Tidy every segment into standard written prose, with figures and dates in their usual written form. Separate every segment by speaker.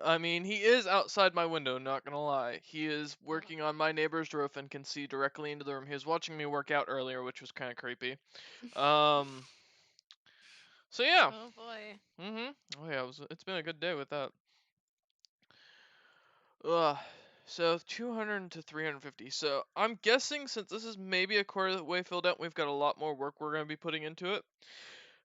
Speaker 1: I mean, he is outside my window, not gonna lie. He is working on my neighbor's roof and can see directly into the room. He was watching me work out earlier, which was kind of creepy. Um, so yeah.
Speaker 2: Oh boy.
Speaker 1: Oh yeah, it's been a good day with that. Ugh. So 200 to 350. So I'm guessing since this is maybe a quarter of the way filled out, we've got a lot more work we're gonna be putting into it.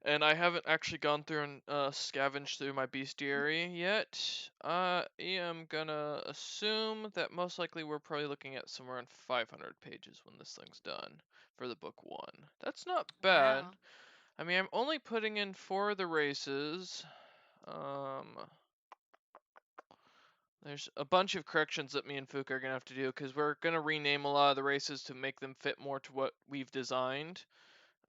Speaker 1: And I haven't actually gone through and scavenged through my bestiary yet. I am gonna assume that most likely we're probably looking at somewhere around 500 pages when this thing's done for the book one. That's not bad.
Speaker 2: Wow.
Speaker 1: I mean, I'm only putting in 4 of the races. Um, there's a bunch of corrections that me and Fuka are gonna have to do because we're gonna rename a lot of the races to make them fit more to what we've designed.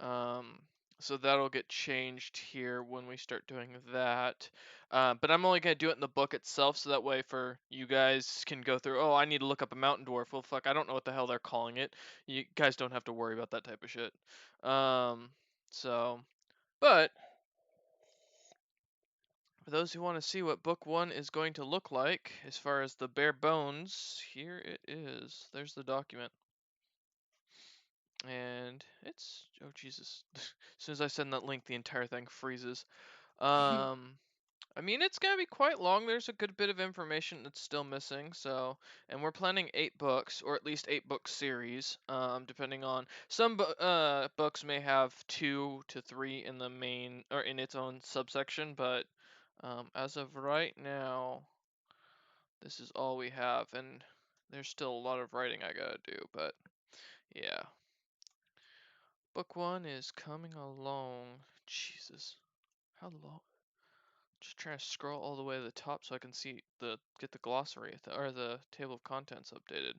Speaker 1: Um, so that'll get changed here when we start doing that. But I'm only gonna do it in the book itself, so that way for you guys can go through. Oh, I need to look up a mountain dwarf. Well, fuck, I don't know what the hell they're calling it. You guys don't have to worry about that type of shit. Um, so, but for those who want to see what book one is going to look like, as far as the bare bones, here it is. There's the document. And it's, oh Jesus, as soon as I send that link, the entire thing freezes. Um, I mean, it's gonna be quite long. There's a good bit of information that's still missing. So, and we're planning 8 books, or at least 8 book series. Depending on some books may have 2 to 3 in the main or in its own subsection, but as of right now, this is all we have, and there's still a lot of writing I gotta do. But yeah, book one is coming along. Jesus, how long? Just trying to scroll all the way to the top so I can see get the glossary or the table of contents updated.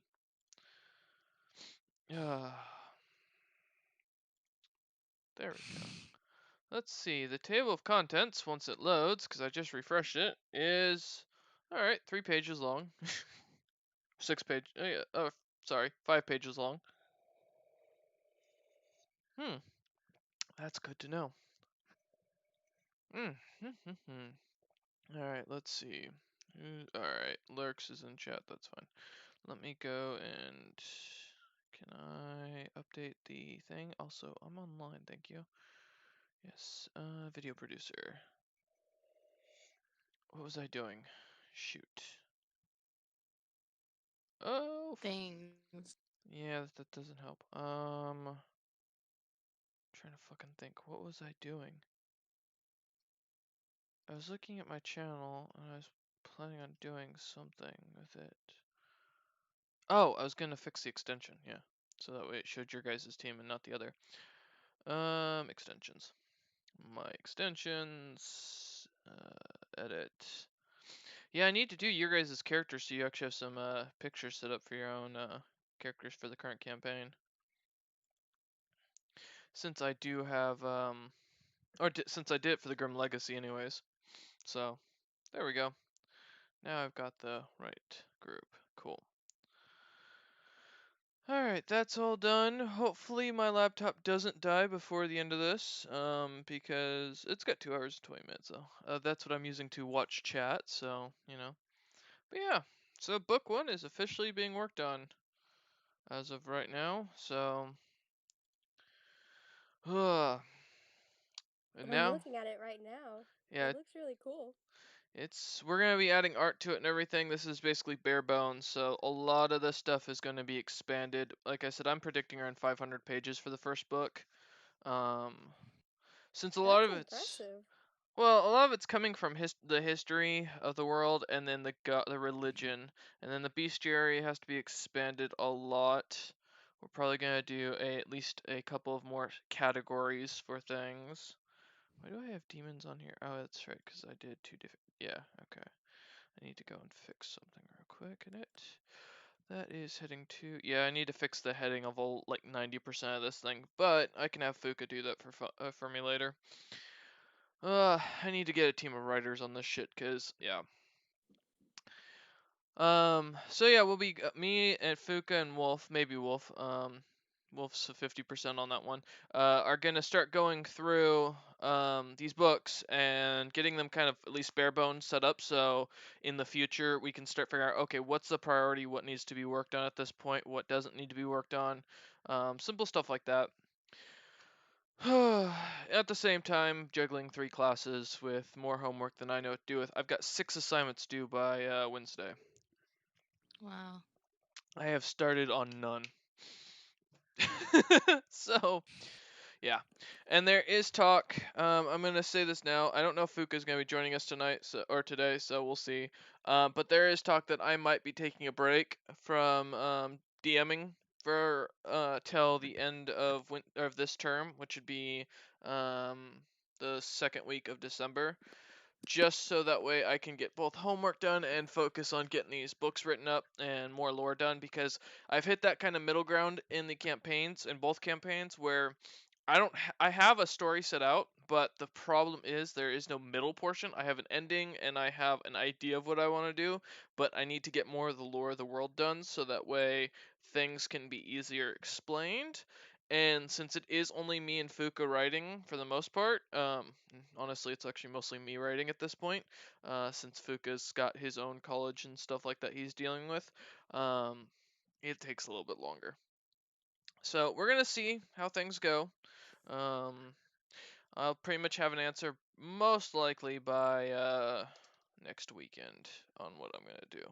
Speaker 1: There we go. Let's see. The table of contents, once it loads, because I just refreshed it, is all right. 3 pages long. 6 page. Oh yeah. Oh, sorry. 5 pages long. Hmm. That's good to know. Hmm. All right. Let's see. All right. Lurks is in chat. That's fine. Let me go and can I update the thing? Also, I'm online, thank you. Yes, video producer. What was I doing? Shoot. Oh,
Speaker 2: Things.
Speaker 1: yeah, that doesn't help. Trying to fucking think. What was I doing? I was looking at my channel and I was planning on doing something with it. Oh, I was gonna fix the extension, yeah. So that way it showed your guys' team and not the other. Extensions. My extensions, edit. Yeah, I need to do your guys' characters so you actually have some pictures set up for your own characters for the current campaign. Since I do have, since I did it for the Grim Legacy anyways. So, there we go. Now I've got the right group. Cool. Alright, that's all done. Hopefully my laptop doesn't die before the end of this, because it's got 2 hours and 20 minutes, so that's what I'm using to watch chat, so, you know. But yeah, so book one is officially being worked on as of right now, so, and
Speaker 3: I'm
Speaker 1: now,
Speaker 3: looking at it right now. It
Speaker 1: yeah,
Speaker 3: looks really cool.
Speaker 1: we're gonna be adding art to it and everything. This is basically bare bones, so a lot of this stuff is gonna be expanded. Like I said, I'm predicting around 500 pages for the first book. Um, since a lot
Speaker 3: That's
Speaker 1: of it's
Speaker 3: impressive.
Speaker 1: well, a lot of it's coming from the history of the world, and then the religion, and then the bestiary has to be expanded a lot. We're probably gonna do at least a couple of more categories for things. Why do I have demons on here? Oh, that's right, because I did 2 different. Yeah, okay. I need to go and fix something real quick in it. That is heading 2. Yeah, I need to fix the heading of all like 90% of this thing, but I can have Fuka do that for me later. I need to get a team of writers on this shit, cause yeah. So yeah, we'll be me and Fuka and Wolf, maybe Wolf. Wolf's 50% on that one. Are gonna start going through these books and getting them kind of at least bare bones set up, so in the future we can start figuring out, okay, what's the priority, what needs to be worked on at this point, what doesn't need to be worked on, simple stuff like that. At the same time, juggling 3 classes with more homework than I know what to do with. I've got 6 assignments due by Wednesday.
Speaker 2: Wow.
Speaker 1: I have started on none. So, yeah. And there is talk. I'm gonna say this now. I don't know if Fuka's gonna be joining us tonight or today, so we'll see. But there is talk that I might be taking a break from DMing for till the end of this term, which would be the second week of December, just so that way I can get both homework done and focus on getting these books written up and more lore done, because I've hit that kind of middle ground in the campaigns, in both campaigns, where I have a story set out, but the problem is there is no middle portion. I have an ending and I have an idea of what I want to do, but I need to get more of the lore of the world done so that way things can be easier explained. And since it is only me and Fuka writing for the most part, honestly, it's actually mostly me writing at this point, since Fuka's got his own college and stuff like that he's dealing with, it takes a little bit longer. So we're gonna see how things go. Um, I'll pretty much have an answer most likely by next weekend on what I'm gonna do.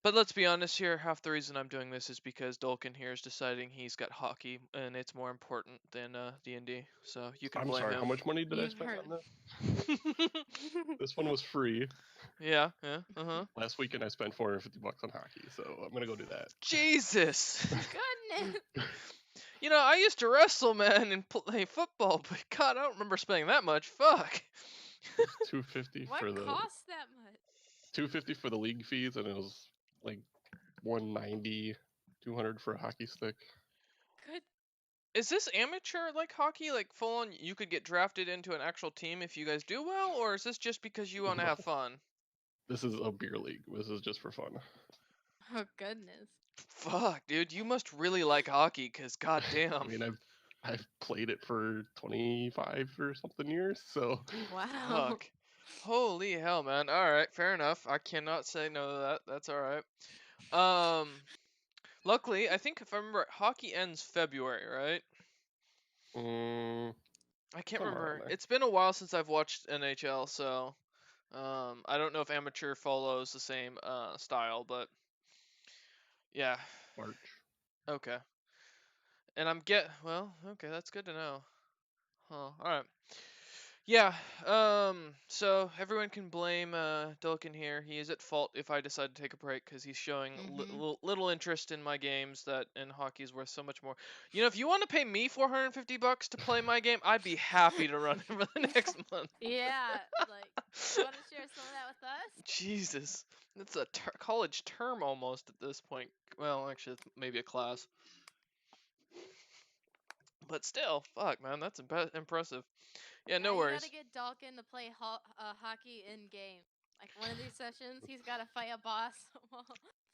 Speaker 1: But let's be honest here, half the reason I'm doing this is because Dolkin here is deciding he's got hockey and it's more important than D&D. So you can
Speaker 4: I'm
Speaker 1: blame
Speaker 4: sorry, how
Speaker 1: him.
Speaker 4: much money did I
Speaker 2: You've
Speaker 4: spend
Speaker 2: heard.
Speaker 4: on this? This one was free.
Speaker 1: Yeah, uh-huh.
Speaker 4: Last weekend I spent $450 on hockey, so I'm gonna go do that.
Speaker 1: Jesus!
Speaker 2: Goodness.
Speaker 1: You know, I used to wrestle, man, and play football, but God, I don't remember spending that much. Fuck.
Speaker 4: $250
Speaker 2: What
Speaker 4: for the
Speaker 2: costs that much?
Speaker 4: $250 for the league fees, and it was like $190, $200 for a hockey stick.
Speaker 2: Good.
Speaker 1: Is this amateur like hockey, like full on? You could get drafted into an actual team if you guys do well, or is this just because you want to have fun?
Speaker 4: This is a beer league. This is just for fun.
Speaker 2: Oh goodness.
Speaker 1: Fuck, dude, you must really like hockey, cause goddamn.
Speaker 4: I mean, I've played it for 25 or something years, so
Speaker 2: Wow.
Speaker 1: Fuck. Holy hell, man. All right, fair enough. I cannot say no to that. That's all right. Luckily, I think if I remember, hockey ends February, right? I can't
Speaker 4: somewhere around
Speaker 1: remember.
Speaker 4: there.
Speaker 1: It's been a while since I've watched NHL, so I don't know if amateur follows the same style, but yeah.
Speaker 4: March.
Speaker 1: Okay. And okay, that's good to know. Huh. All right. Yeah. So everyone can blame Dulkin here. He is at fault if I decide to take a break because he's showing little interest in my games and hockey is worth so much more. You know, if you want to pay me $450 to play my game, I'd be happy to run it for the next month.
Speaker 2: Yeah, like, you want to share some of that with us?
Speaker 1: Jesus, it's a college term almost at this point. Well, actually, it's maybe a class. But still, fuck, man, that's impressive. Yeah, no worries.
Speaker 2: You gotta get Dalkin to play hockey in game. Like one of these sessions, he's gotta fight a boss.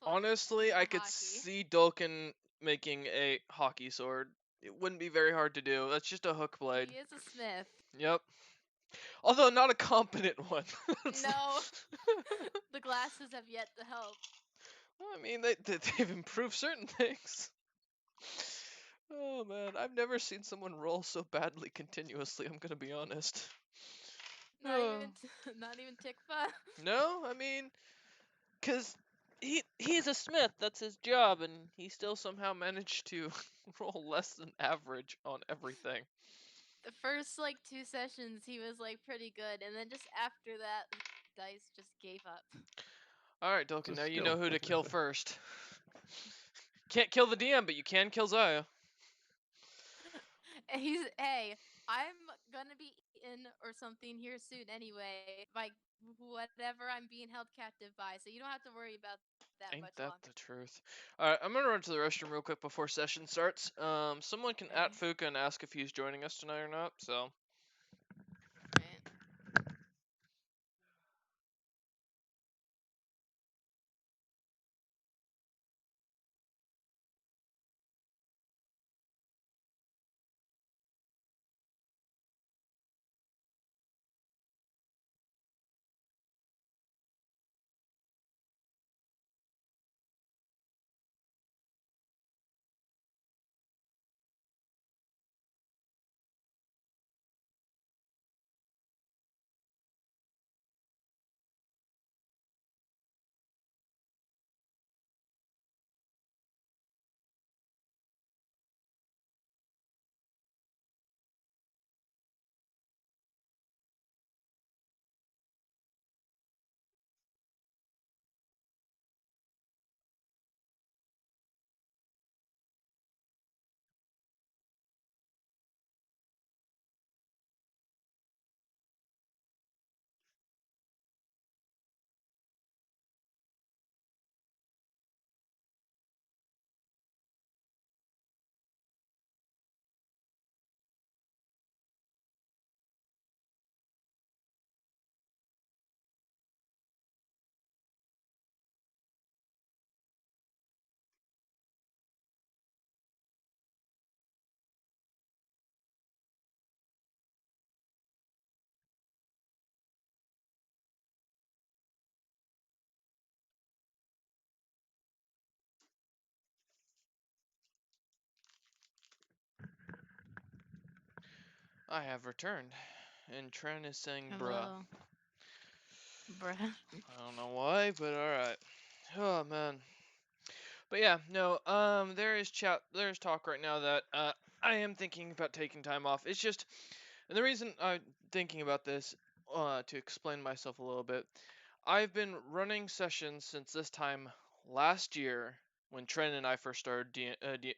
Speaker 1: Honestly, I could see Dulkin making a hockey sword. It wouldn't be very hard to do. That's just a hook blade.
Speaker 2: He is a smith.
Speaker 1: Yep. Although not a competent one.
Speaker 2: No. The glasses have yet to help.
Speaker 1: Well, I mean, they've improved certain things. Oh man, I've never seen someone roll so badly continuously. I'm gonna be honest.
Speaker 2: Not even Tikva.
Speaker 1: No, I mean, cause he's a smith. That's his job, and he still somehow managed to roll less than average on everything.
Speaker 2: The first like 2 sessions, he was like pretty good, and then just after that, dice just gave up.
Speaker 1: All right, Dolkin. Now you know who to kill first. Can't kill the DM, but you can kill Zaya.
Speaker 2: Hey, I'm gonna be eaten or something here soon anyway by whatever I'm being held captive by, so you don't have to worry about that
Speaker 1: Ain't
Speaker 2: much
Speaker 1: that
Speaker 2: longer.
Speaker 1: the truth? Alright, I'm gonna run to the restroom real quick before session starts. Someone can at Fuka and ask if he's joining us tonight or not, so. I have returned, and Tren is saying bruh.
Speaker 2: Hello. Bruh.
Speaker 1: I don't know why, but alright. Oh man. But yeah, no, there's talk right now that I am thinking about taking time off. It's just, and the reason I'm thinking about this, to explain myself a little bit, I've been running sessions since this time last year when Tren and I first started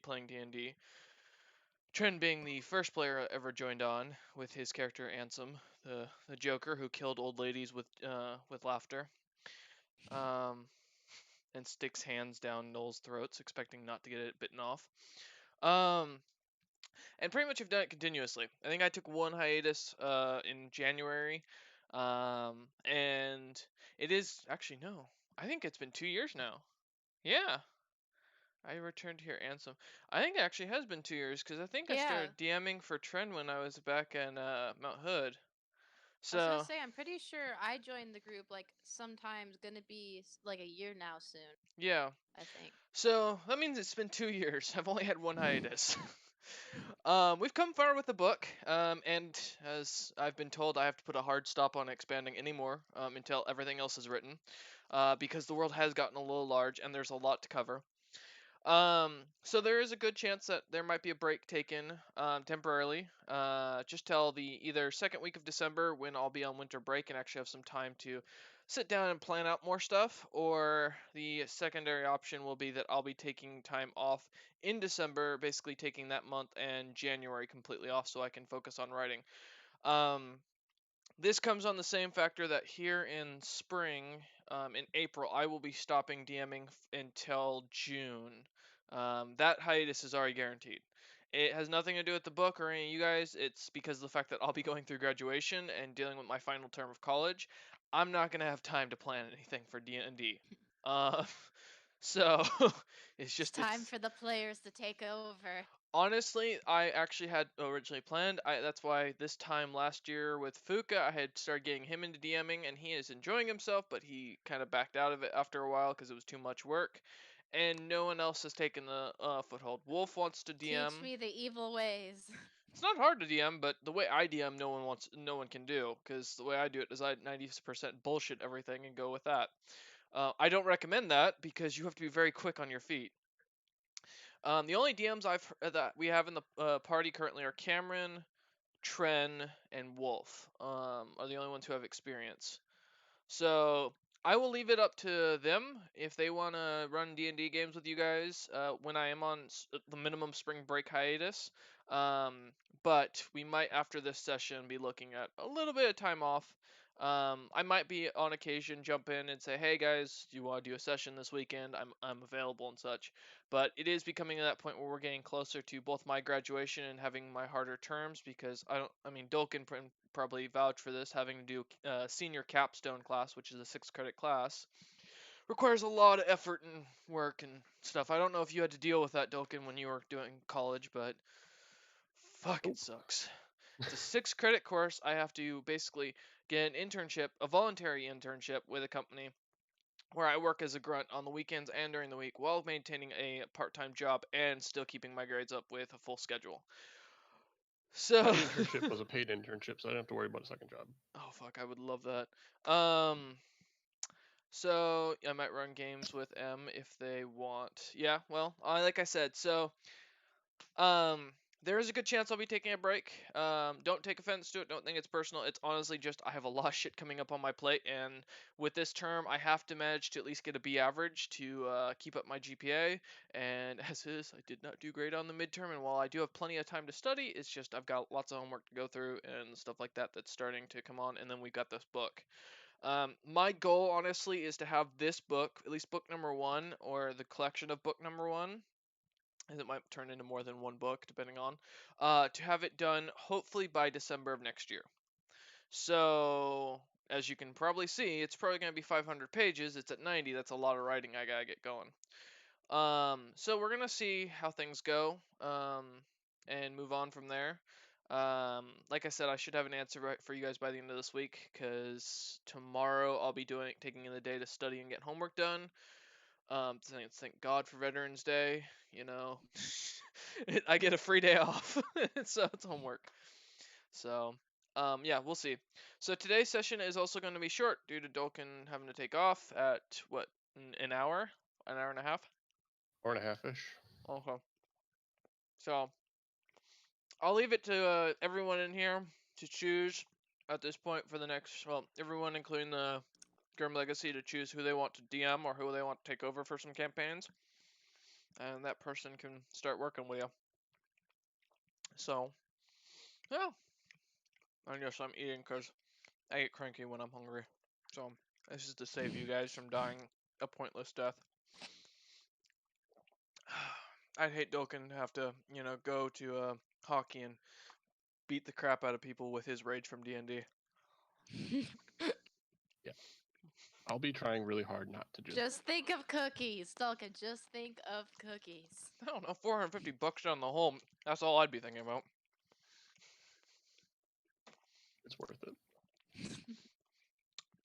Speaker 1: playing D&D. Tren being the first player I ever joined on with his character Ansem, the Joker who killed old ladies with laughter. And sticks hands down Noel's throats, expecting not to get it bitten off. And pretty much have done it continuously. I think I took one hiatus in January, and it is actually no. I think it's been 2 years now. Yeah, I returned here, Ansem. I think it actually has been 2 years because I think I
Speaker 2: Yeah.
Speaker 1: started DMing for Trend when I was back in Mount Hood.
Speaker 2: I was gonna
Speaker 1: So
Speaker 2: say, I'm pretty sure I joined the group like sometimes gonna be like a year now soon.
Speaker 1: yeah,
Speaker 2: I think.
Speaker 1: so that means it's been 2 years. I've only had one hiatus. We've come far with the book, and as I've been told, I have to put a hard stop on expanding anymore until everything else is written, because the world has gotten a little large and there's a lot to cover. So there is a good chance that there might be a break taken temporarily, just till the either second week of December when I'll be on winter break and actually have some time to sit down and plan out more stuff, or the secondary option will be that I'll be taking time off in December, basically taking that month and January completely off so I can focus on writing. This comes on the same factor that here in spring, in April, I will be stopping DMing until June. That hiatus is already guaranteed. It has nothing to do with the book or any of you guys. It's because of the fact that I'll be going through graduation and dealing with my final term of college. I'm not gonna have time to plan anything for D&D. Uh, so it's just
Speaker 2: time for the players to take over.
Speaker 1: Honestly, I actually had originally planned. That's why this time last year with Fuka, I had started getting him into DMing, and he is enjoying himself, but he kind of backed out of it after a while because it was too much work. And no one else has taken the foothold. Wolf wants to DM.
Speaker 2: Teach me the evil ways.
Speaker 1: It's not hard to DM, but the way I DM, no one can do, because the way I do it is I 90% bullshit everything and go with that. I don't recommend that because you have to be very quick on your feet. The only DMs that we have in the party currently are Cameron, Tren, and Wolf. Are the only ones who have experience. So I will leave it up to them if they want to run D&D games with you guys when I am on the minimum spring break hiatus. But we might after this session be looking at a little bit of time off. I might be on occasion jump in and say, "Hey guys, do you want to do a session this weekend? I'm available and such." But it is becoming to that point where we're getting closer to both my graduation and having my harder terms because I mean, Dolkin probably vouch for this, having to do senior capstone class, which is a 6-credit class, requires a lot of effort and work and stuff. I don't know if you had to deal with that, Dolkin, when you were doing college, but fuck, it sucks. It's a 6-credit course. I have to basically get an internship, a voluntary internship with a company where I work as a grunt on the weekends and during the week while maintaining a part-time job and still keeping my grades up with a full schedule. So
Speaker 4: My internship was a paid internship, so I didn't have to worry about a second job.
Speaker 1: Oh fuck, I would love that. So I might run games with M if they want. Yeah, well, like I said, so there is a good chance I'll be taking a break. Don't take offense to it. Don't think it's personal. It's honestly just I have a lot of shit coming up on my plate, and with this term, I have to manage to at least get a B average to keep up my GPA. And as is, I did not do great on the midterm, and while I do have plenty of time to study, it's just I've got lots of homework to go through and stuff like that that's starting to come on, and then we've got this book. My goal, honestly, is to have this book, at least book number 1, or the collection of book number 1, and it might turn into more than one book, depending on, to have it done hopefully by December of next year. So, as you can probably see, it's probably going to be 500 pages. It's at 90. That's a lot of writing I gotta get going. So we're going to see how things go, and move on from there. Like I said, I should have an answer right for you guys by the end of this week, because tomorrow I'll be taking in the day to study and get homework done. Thank God for Veterans Day, you know. I get a free day off, so it's homework. So, yeah, we'll see. So today's session is also going to be short due to Dolkin having to take off at what, an hour and a half.
Speaker 4: Hour and a half-ish.
Speaker 1: Okay. So I'll leave it to everyone in here to choose at this point for the next. Well, everyone, including the Grim Legacy, to choose who they want to DM or who they want to take over for some campaigns, and that person can start working with you. So, yeah. I guess I'm eating because I get cranky when I'm hungry. So this is to save you guys from dying a pointless death. I'd hate Dolkin to have to, go to hockey and beat the crap out of people with his rage from D&D.
Speaker 4: Yeah. I'll be trying really hard not to
Speaker 2: Just think of cookies, Dolkin. Just think of cookies.
Speaker 1: I don't know, $450 down the hole. That's all I'd be thinking about.
Speaker 4: It's worth it.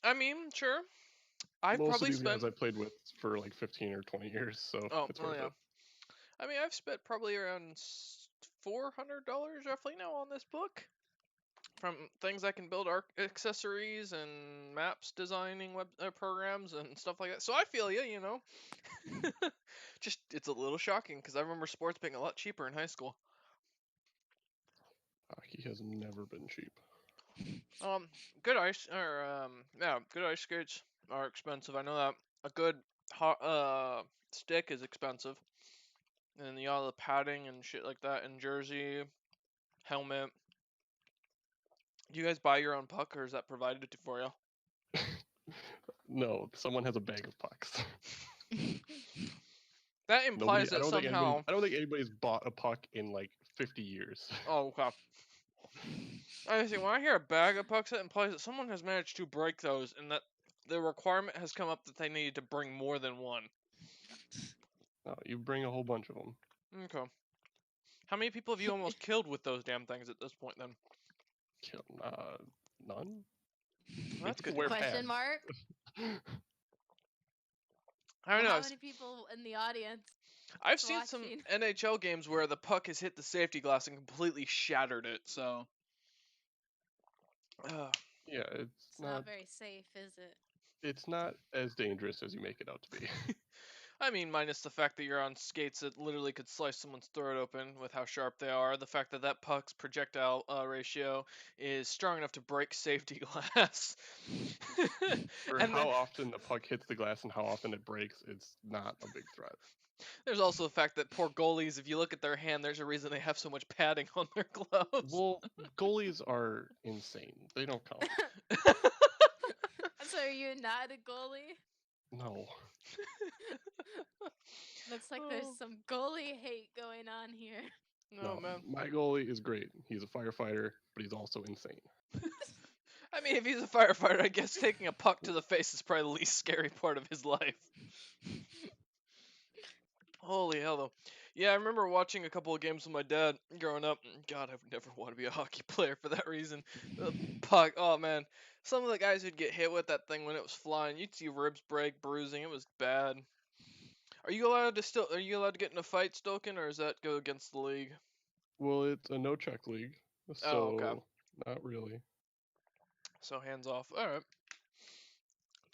Speaker 1: I mean, sure. I've
Speaker 4: Most
Speaker 1: probably
Speaker 4: of these
Speaker 1: spent.
Speaker 4: guys I played with for like 15 or 20 years, so it's worth it.
Speaker 1: I mean, I've spent probably around $400 roughly now on this book. From things I can build accessories and maps designing web programs and stuff like that. So I feel you, Just, it's a little shocking because I remember sports being a lot cheaper in high school.
Speaker 4: Hockey has never been cheap.
Speaker 1: Good ice, or good ice skates are expensive. I know that. A good stick is expensive. And you all the padding and shit like that, and jersey, helmet. Do you guys buy your own puck, or is that provided for you?
Speaker 4: No, someone has a bag of pucks.
Speaker 1: That implies that somehow.
Speaker 4: I don't think anybody's bought a puck in like 50 years.
Speaker 1: Oh, okay. I see. When I hear a bag of pucks, that implies that someone has managed to break those, and that the requirement has come up that they need to bring more than one.
Speaker 4: No, you bring a whole bunch of them.
Speaker 1: Okay. How many people have you almost killed with those damn things at this point, then?
Speaker 4: None.
Speaker 1: Well, that's good.
Speaker 2: Question mark?
Speaker 1: I don't know.
Speaker 2: How many people in the audience?
Speaker 1: I've seen some NHL games where the puck has hit the safety glass and completely shattered it. So.
Speaker 4: Yeah,
Speaker 2: it's not very safe, is it?
Speaker 4: It's not as dangerous as you make it out to be.
Speaker 1: I mean, minus the fact that you're on skates that literally could slice someone's throat open with how sharp they are. The fact that that puck's projectile ratio is strong enough to break safety glass.
Speaker 4: For how often the puck hits the glass and how often it breaks, it's not a big threat.
Speaker 1: There's also the fact that poor goalies, if you look at their hand, there's a reason they have so much padding on their gloves.
Speaker 4: Well, goalies are insane. They don't count.
Speaker 2: So are you not a goalie?
Speaker 4: No.
Speaker 2: Looks like there's some goalie hate going on here.
Speaker 1: No, man.
Speaker 4: My goalie is great. He's a firefighter, but he's also insane.
Speaker 1: I mean, if he's a firefighter, I guess taking a puck to the face is probably the least scary part of his life. Holy hell, though. Yeah, I remember watching a couple of games with my dad growing up. God, I would never want to be a hockey player for that reason. The puck, oh man. Some of the guys who'd get hit with that thing when it was flying, you'd see ribs break, bruising. It was bad. Are you allowed to get in a fight, Stoken, or does that go against the league?
Speaker 4: Well, it's a no-check league, so
Speaker 1: okay.
Speaker 4: Not really.
Speaker 1: So hands off. All right.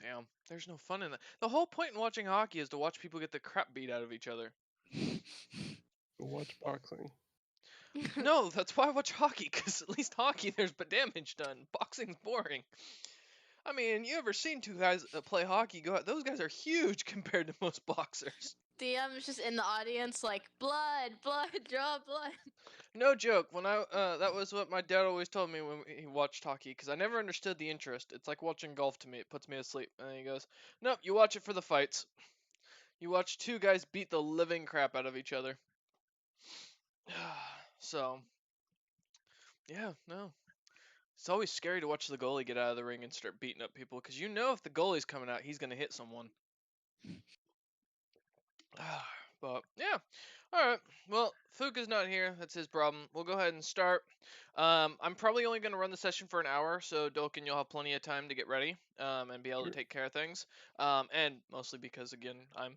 Speaker 1: Damn, there's no fun in that. The whole point in watching hockey is to watch people get the crap beat out of each other.
Speaker 4: Go watch boxing.
Speaker 1: No, that's why I watch hockey, because at least hockey there's damage done. Boxing's boring. I mean, you ever seen two guys that play hockey go out? Those guys are huge compared to most boxers.
Speaker 2: DM's just in the audience like, blood, draw blood.
Speaker 1: No joke. When that was what my dad always told me when he watched hockey, because I never understood the interest. It's like watching golf to me. It puts me to sleep. And he goes, nope, you watch it for the fights. You watch two guys beat the living crap out of each other. So, yeah, no. It's always scary to watch the goalie get out of the ring and start beating up people, because you know if the goalie's coming out, he's going to hit someone. But, yeah. Alright, well, Fuka's not here. That's his problem. We'll go ahead and start. I'm probably only going to run the session for an hour, so Dolkin, you'll have plenty of time to get ready and be able to take care of things. And mostly because, again, I'm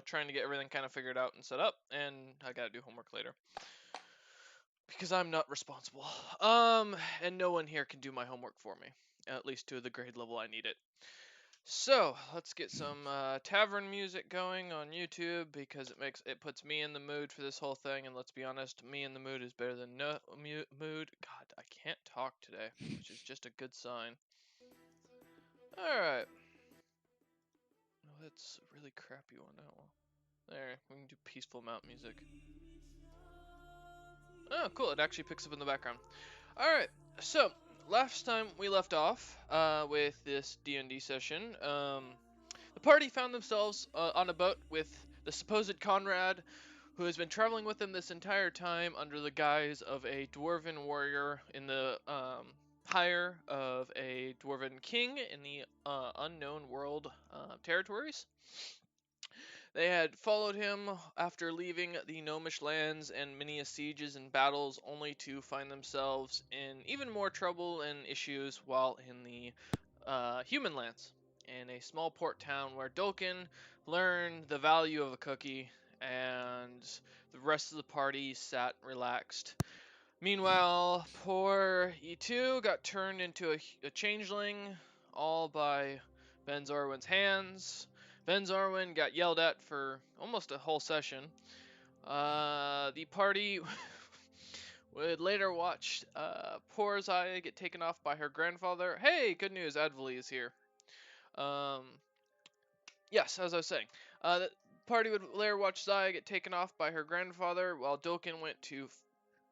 Speaker 1: trying to get everything kind of figured out and set up, and I got to do homework later. because I'm not responsible. And no one here can do my homework for me, at least to the grade level I need it. So let's get some tavern music going on YouTube because it puts me in the mood for this whole thing. And let's be honest, me in the mood is better than no mood. God, I can't talk today, which is just a good sign. All right. Oh, that's a really crappy one. Oh, there, we can do peaceful mount music. Oh, cool! It actually picks up in the background. All right. So last time we left off with this D&D session, the party found themselves on a boat with the supposed Conrad, who has been traveling with them this entire time under the guise of a dwarven warrior in the hire of a dwarven king in the unknown world territories. They had followed him after leaving the gnomish lands and many sieges and battles, only to find themselves in even more trouble and issues while in the human lands, in a small port town where Dolkin learned the value of a cookie, and the rest of the party sat relaxed. Meanwhile, poor E2 got turned into a changeling, all by Ben Zorwin's hands. Ben Zorwin got yelled at for almost a whole session. The party would later watch poor Zaya get taken off by her grandfather. Hey, good news, Advali is here. Yes, as I was saying, the party would later watch Zaya get taken off by her grandfather, while Dolkin went to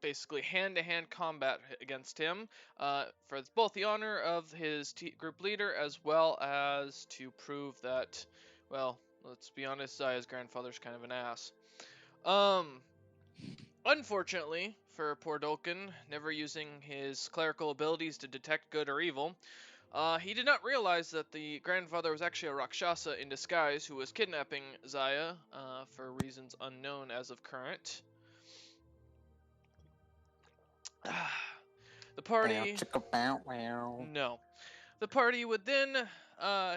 Speaker 1: basically hand-to-hand combat against him for both the honor of his group leader as well as to prove that, well, let's be honest, Zaya's grandfather's kind of an ass. Unfortunately for poor Dolkin, never using his clerical abilities to detect good or evil, he did not realize that the grandfather was actually a Rakshasa in disguise who was kidnapping Zaya for reasons unknown as of current. The party... No. The party would then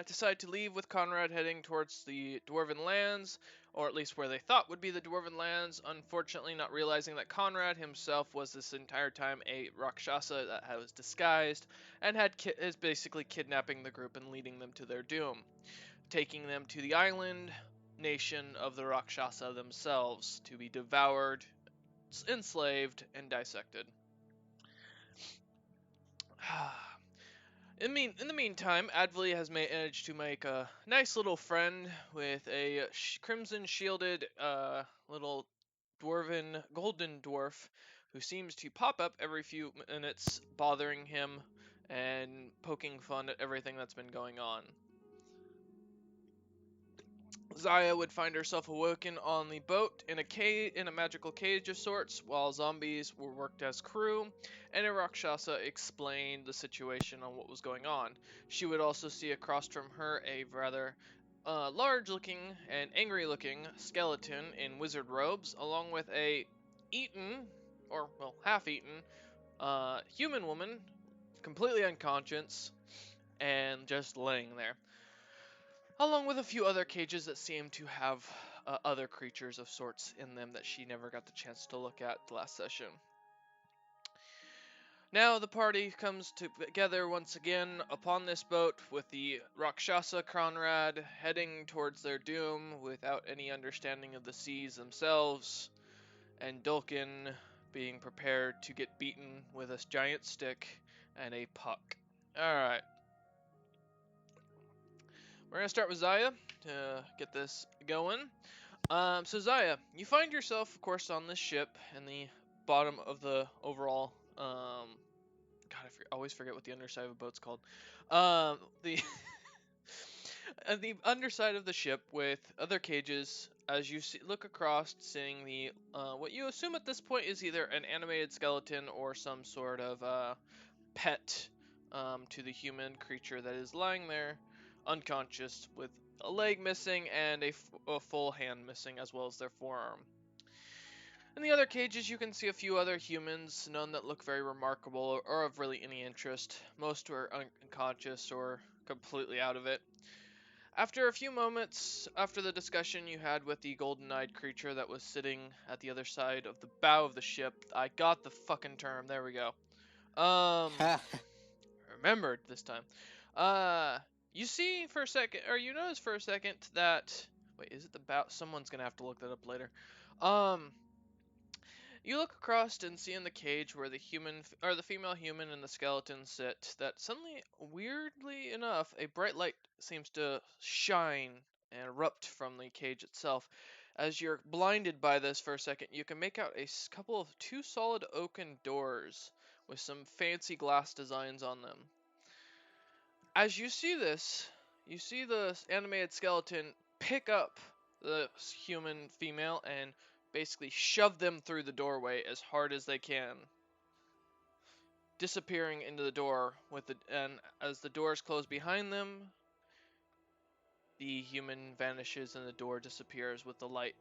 Speaker 1: decide to leave with Conrad heading towards the Dwarven lands, or at least where they thought would be the Dwarven lands, unfortunately not realizing that Conrad himself was this entire time a Rakshasa that was disguised, and is basically kidnapping the group and leading them to their doom, taking them to the island nation of the Rakshasa themselves to be devoured, enslaved, and dissected. In the meantime, Advali has managed to make a nice little friend with a crimson shielded little dwarven golden dwarf who seems to pop up every few minutes, bothering him and poking fun at everything that's been going on. Zaya would find herself awoken on the boat in a magical cage of sorts, while zombies were worked as crew, and a Rakshasa explained the situation on what was going on. She would also see across from her a rather large-looking and angry-looking skeleton in wizard robes, along with a half-eaten, human woman, completely unconscious, and just laying there, along with a few other cages that seem to have other creatures of sorts in them that she never got the chance to look at the last session. Now the party comes together once again upon this boat with the Rakshasa Conrad heading towards their doom without any understanding of the seas themselves, and Dolkin being prepared to get beaten with a giant stick and a puck. Alright. We're going to start with Zaya to get this going. So Zaya, you find yourself, of course, on this ship in the bottom of the overall, God, I always forget what the underside of a boat's called. The the underside of the ship with other cages, as you look across, seeing the what you assume at this point is either an animated skeleton or some sort of pet to the human creature that is lying there unconscious with a leg missing and a full hand missing, as well as their forearm. In the other cages, you can see a few other humans, none that look very remarkable or of really any interest. Most are unconscious or completely out of it. After a few moments, after the discussion you had with the golden-eyed creature that was sitting at the other side of the bow of the ship, I got the fucking term. There we go. Remembered this time. You see for a second, or you notice for a second that, wait, is it the bow? Someone's gonna have to look that up later. You look across and see in the cage where the human, or the female human and the skeleton sit, that suddenly, weirdly enough, a bright light seems to shine and erupt from the cage itself. As you're blinded by this for a second, you can make out a couple of two solid oaken doors with some fancy glass designs on them. As you see this, you see the animated skeleton pick up the human female and basically shove them through the doorway as hard as they can, disappearing into the door and as the doors close behind them, the human vanishes and the door disappears with the light,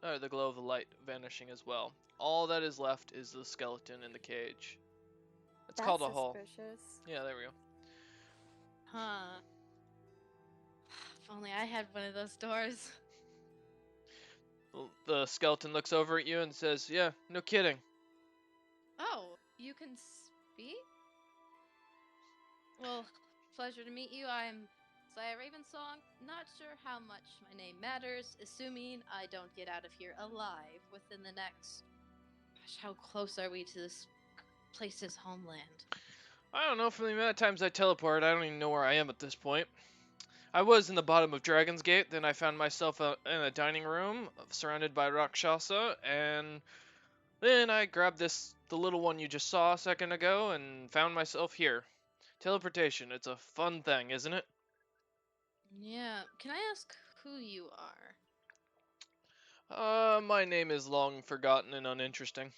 Speaker 1: or the glow of the light vanishing as well. All that is left is the skeleton in the cage. It's called a hull.
Speaker 3: Suspicious.
Speaker 1: Yeah, there we go.
Speaker 2: Huh. If only I had one of those doors.
Speaker 1: The skeleton looks over at you and says, "Yeah, no kidding."
Speaker 2: Oh, you can speak? Well, pleasure to meet you. I'm Saya Ravensong. Not sure how much my name matters, assuming I don't get out of here alive within the next... Gosh, how close are we to this place's homeland?
Speaker 1: I don't know, from the amount of times I teleport, I don't even know where I am at this point. I was in the bottom of Dragon's Gate, then I found myself in a dining room surrounded by Rakshasa, and then I grabbed the little one you just saw a second ago, and found myself here. Teleportation, it's a fun thing, isn't it?
Speaker 2: Yeah, can I ask who you are?
Speaker 1: My name is long forgotten and uninteresting.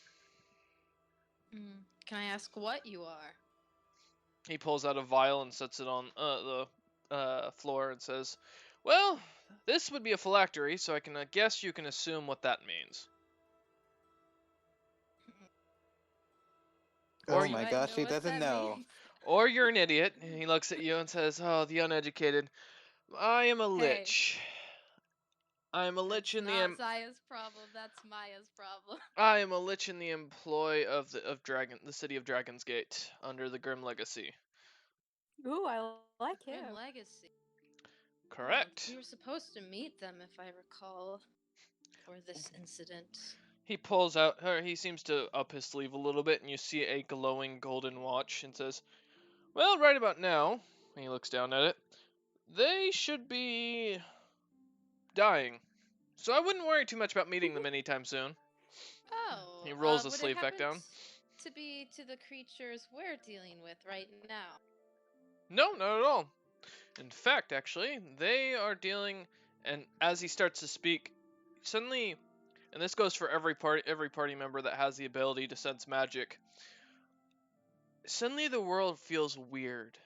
Speaker 2: Can I ask what you are?
Speaker 1: He pulls out a vial and sets it on the floor and says, "Well, this would be a phylactery, so I can guess you can assume what that means."
Speaker 5: Oh
Speaker 1: you-
Speaker 5: my
Speaker 2: I
Speaker 5: gosh,
Speaker 2: know
Speaker 5: he
Speaker 2: what
Speaker 5: doesn't
Speaker 2: that
Speaker 5: know.
Speaker 2: means.
Speaker 1: Or you're an idiot. And he looks at you and says, "Oh, the uneducated. I am a lich. I am a lich
Speaker 2: That's
Speaker 1: in the
Speaker 2: not Zaya's problem. That's Maya's problem.
Speaker 1: I am a lich in the employ of the city of Dragon's Gate under the Grim Legacy."
Speaker 3: Ooh, I like
Speaker 2: Grim
Speaker 3: him.
Speaker 2: Legacy.
Speaker 1: Correct.
Speaker 2: We were supposed to meet them, if I recall, for this incident.
Speaker 1: He pulls out, or he seems to up his sleeve a little bit, and you see a glowing golden watch, and says, "Well, right about now," and he looks down at it, "they should be dying. So I wouldn't worry too much about meeting them anytime soon."
Speaker 2: Oh,
Speaker 1: He rolls the
Speaker 2: would it
Speaker 1: sleeve back
Speaker 2: happen
Speaker 1: down.
Speaker 2: to be to the creatures we're dealing with right now?
Speaker 1: No, not at all. In fact, actually, they are dealing, and as he starts to speak, suddenly, and this goes for every party member that has the ability to sense magic, suddenly the world feels weird.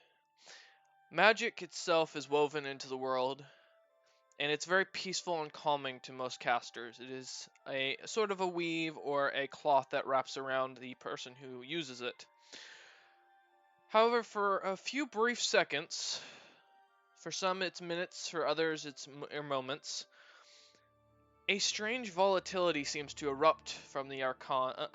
Speaker 1: Magic itself is woven into the world, and it's very peaceful and calming to most casters. It is a sort of a weave or a cloth that wraps around the person who uses it. However, for a few brief seconds, for some it's minutes, for others it's moments, a strange volatility seems to erupt from the arcana.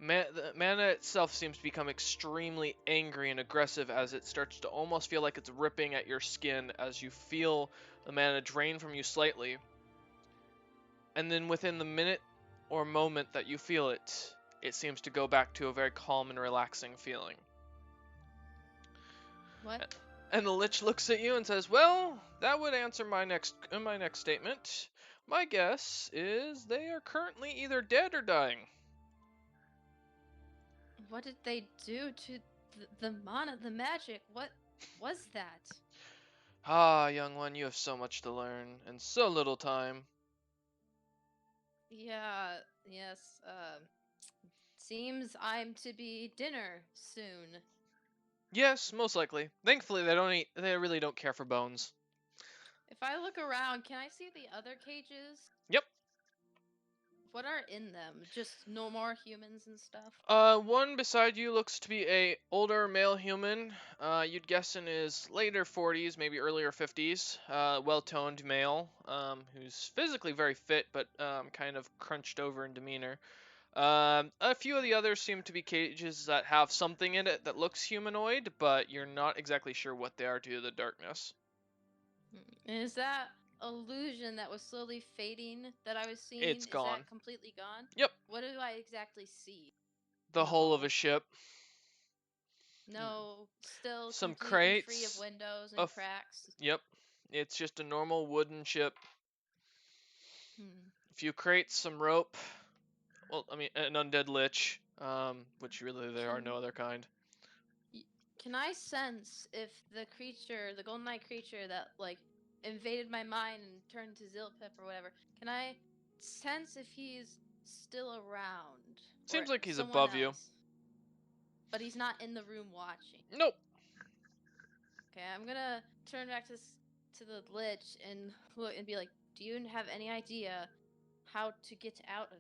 Speaker 1: The mana itself seems to become extremely angry and aggressive as it starts to almost feel like it's ripping at your skin as you feel the mana drain from you slightly. And then within the minute or moment that you feel it, it seems to go back to a very calm and relaxing feeling.
Speaker 2: What?
Speaker 1: And the lich looks at you and says, "Well, that would answer my next statement. My guess is they are currently either dead or dying."
Speaker 2: What did they do to the mana, the magic? What was that?
Speaker 1: Ah, young one, you have so much to learn, and so little time.
Speaker 2: Yeah, yes, seems I'm to be dinner soon.
Speaker 1: Yes, most likely. Thankfully, they really don't care for bones.
Speaker 2: If I look around, can I see the other cages?
Speaker 1: Yep.
Speaker 2: What are in them? Just no more humans and stuff?
Speaker 1: One beside you looks to be a older male human. You'd guess in his later 40s, maybe earlier 50s. Well-toned male, who's physically very fit, but kind of crunched over in demeanor. A few of the others seem to be cages that have something in it that looks humanoid, but you're not exactly sure what they are due to the darkness.
Speaker 2: Is that illusion that was slowly fading that I was seeing?
Speaker 1: It's
Speaker 2: Is
Speaker 1: gone.
Speaker 2: that completely gone?
Speaker 1: Yep,
Speaker 2: What do I exactly see?
Speaker 1: the
Speaker 2: the
Speaker 1: hull of
Speaker 2: hall?
Speaker 1: a ship.
Speaker 2: No, still
Speaker 1: Some
Speaker 2: completely free of
Speaker 1: crates.
Speaker 2: windows and cracks.
Speaker 1: Yep, it's just a normal wooden ship.
Speaker 2: Hmm.
Speaker 1: A few crates, some rope. Well, I mean, an undead lich, which really there are no other kind.
Speaker 2: Can I sense if the creature, the Golden Knight creature that like invaded my mind and turned to Zilpip or whatever, can I sense if he's still around?
Speaker 1: Seems
Speaker 2: or
Speaker 1: like he's
Speaker 2: someone
Speaker 1: above you.
Speaker 2: else? But he's not in the room watching.
Speaker 1: Nope.
Speaker 2: Okay, I'm gonna turn back to the lich and look and be like, "Do you have any idea how to get out of?"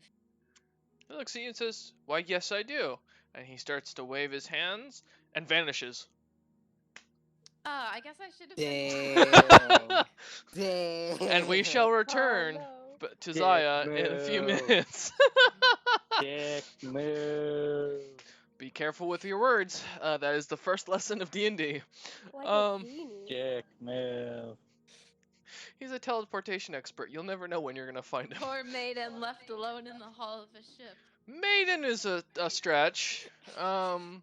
Speaker 1: He looks at you and says, "Why, yes, I do." And he starts to wave his hands and vanishes.
Speaker 2: I guess I should have been.
Speaker 5: Damn. Damn.
Speaker 1: And we shall return
Speaker 3: no.
Speaker 1: to
Speaker 5: Dick
Speaker 1: Zaya in a few
Speaker 5: move.
Speaker 1: minutes.
Speaker 5: Dick move.
Speaker 1: Be careful with your words. That is the first lesson of D&D.
Speaker 3: Like a genie.
Speaker 5: Dick move.
Speaker 1: He's a teleportation expert. You'll never know when you're gonna find him.
Speaker 2: Poor maiden left alone in the hull of a ship.
Speaker 1: Maiden is a stretch. Alright.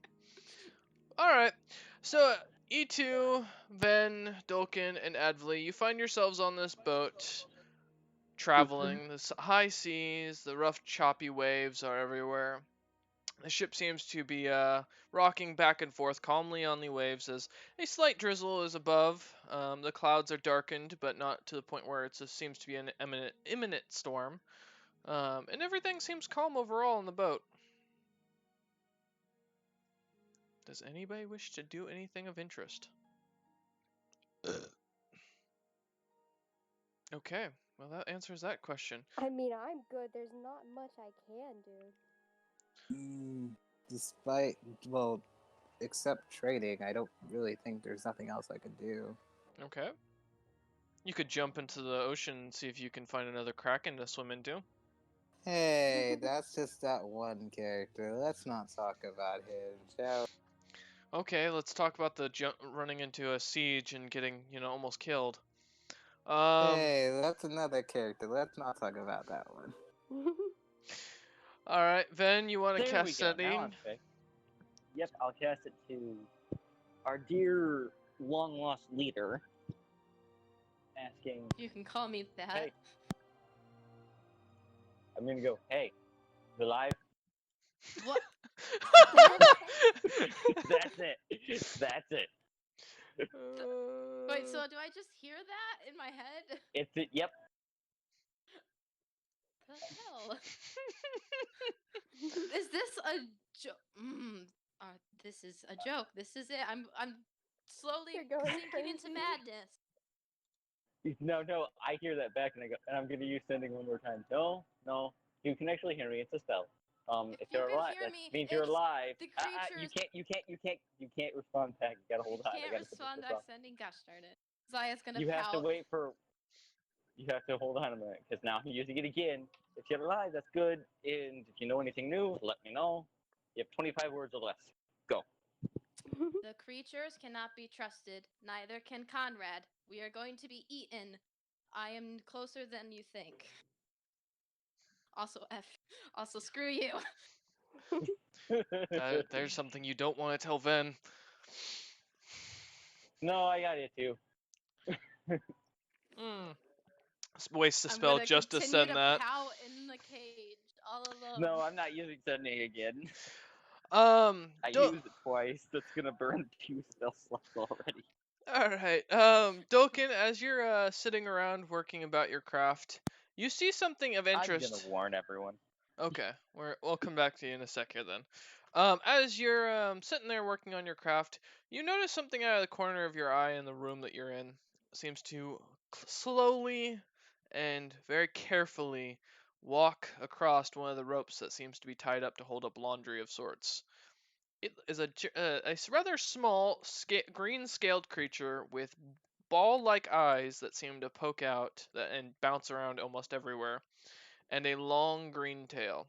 Speaker 1: So, E2, Ven, Dolkin, and Advli, you find yourselves on this boat, traveling. The high seas, the rough, choppy waves are everywhere. The ship seems to be rocking back and forth calmly on the waves as a slight drizzle is above. The clouds are darkened, but not to the point where it seems to be an imminent storm. And everything seems calm overall on the boat. Does anybody wish to do anything of interest? Okay, well that answers that question.
Speaker 3: I mean, I'm good. There's not much I can do.
Speaker 5: Despite, well, except trading, I don't really think there's nothing else I could do.
Speaker 1: Okay. You could jump into the ocean and see if you can find another kraken to swim into.
Speaker 5: Hey, that's just that one character. Let's not talk about him, shall we?
Speaker 1: Okay, let's talk about the running into a siege and getting, almost killed.
Speaker 5: Hey, that's another character. Let's not talk about that one.
Speaker 1: All right, Ven, you want to
Speaker 6: There
Speaker 1: cast
Speaker 6: we go. Now
Speaker 1: setting?
Speaker 6: I'm fixed. Yep, I'll cast it to our dear long lost leader, asking.
Speaker 2: You can call me that.
Speaker 6: Hey. I'm gonna go. Hey, you alive?
Speaker 2: What?
Speaker 6: That's it. That's it.
Speaker 2: Wait, so do I just hear that in my head?
Speaker 6: It's it. Yep.
Speaker 2: The hell? Is this a joke? This is a joke. This is it. I'm slowly
Speaker 3: You're going
Speaker 2: sinking into
Speaker 3: crazy.
Speaker 2: madness.
Speaker 6: No. I hear that back, and I go, and I'm gonna use sending one more time. No. You can actually hear me. It's a spell.
Speaker 2: If
Speaker 6: If you're
Speaker 2: you can
Speaker 6: alive,
Speaker 2: hear
Speaker 6: that
Speaker 2: me,
Speaker 6: means you're
Speaker 2: it's
Speaker 6: alive.
Speaker 2: the
Speaker 6: You
Speaker 2: creatures-
Speaker 6: can't respond back. You gotta hold on. I
Speaker 2: Can't
Speaker 6: gotta
Speaker 2: respond
Speaker 6: finish this
Speaker 2: back
Speaker 6: off.
Speaker 2: sending. Gosh darn it. Zaya's gonna
Speaker 6: You have to
Speaker 2: pout.
Speaker 6: wait for. You have to hold on a minute, because now I'm using it again. If you're alive, that's good. And if you know anything new, let me know. You have 25 words or less. Go.
Speaker 2: The creatures cannot be trusted. Neither can Conrad. We are going to be eaten. I am closer than you think. Also, Also, screw you.
Speaker 1: There's something you don't want to tell Ven.
Speaker 6: No, I got it too.
Speaker 1: Waste the
Speaker 2: I'm
Speaker 1: spell
Speaker 2: gonna
Speaker 1: just to
Speaker 2: continue
Speaker 1: send
Speaker 2: to
Speaker 1: that.
Speaker 2: pout in the cage all alone.
Speaker 6: No, I'm not using sending again. I
Speaker 1: Dol-
Speaker 6: used it twice. That's gonna burn 2 spell slots already.
Speaker 1: Alright, Dolkin, as you're sitting around working about your craft, you see something of
Speaker 6: I'm
Speaker 1: interest.
Speaker 6: gonna warn everyone.
Speaker 1: Okay, we'll come back to you in a sec here then. As you're sitting there working on your craft, you notice something out of the corner of your eye in the room that you're in. Seems to slowly and very carefully walk across one of the ropes that seems to be tied up to hold up laundry of sorts. It is a rather small green scaled creature with ball-like eyes that seem to poke out and bounce around almost everywhere, and a long green tail.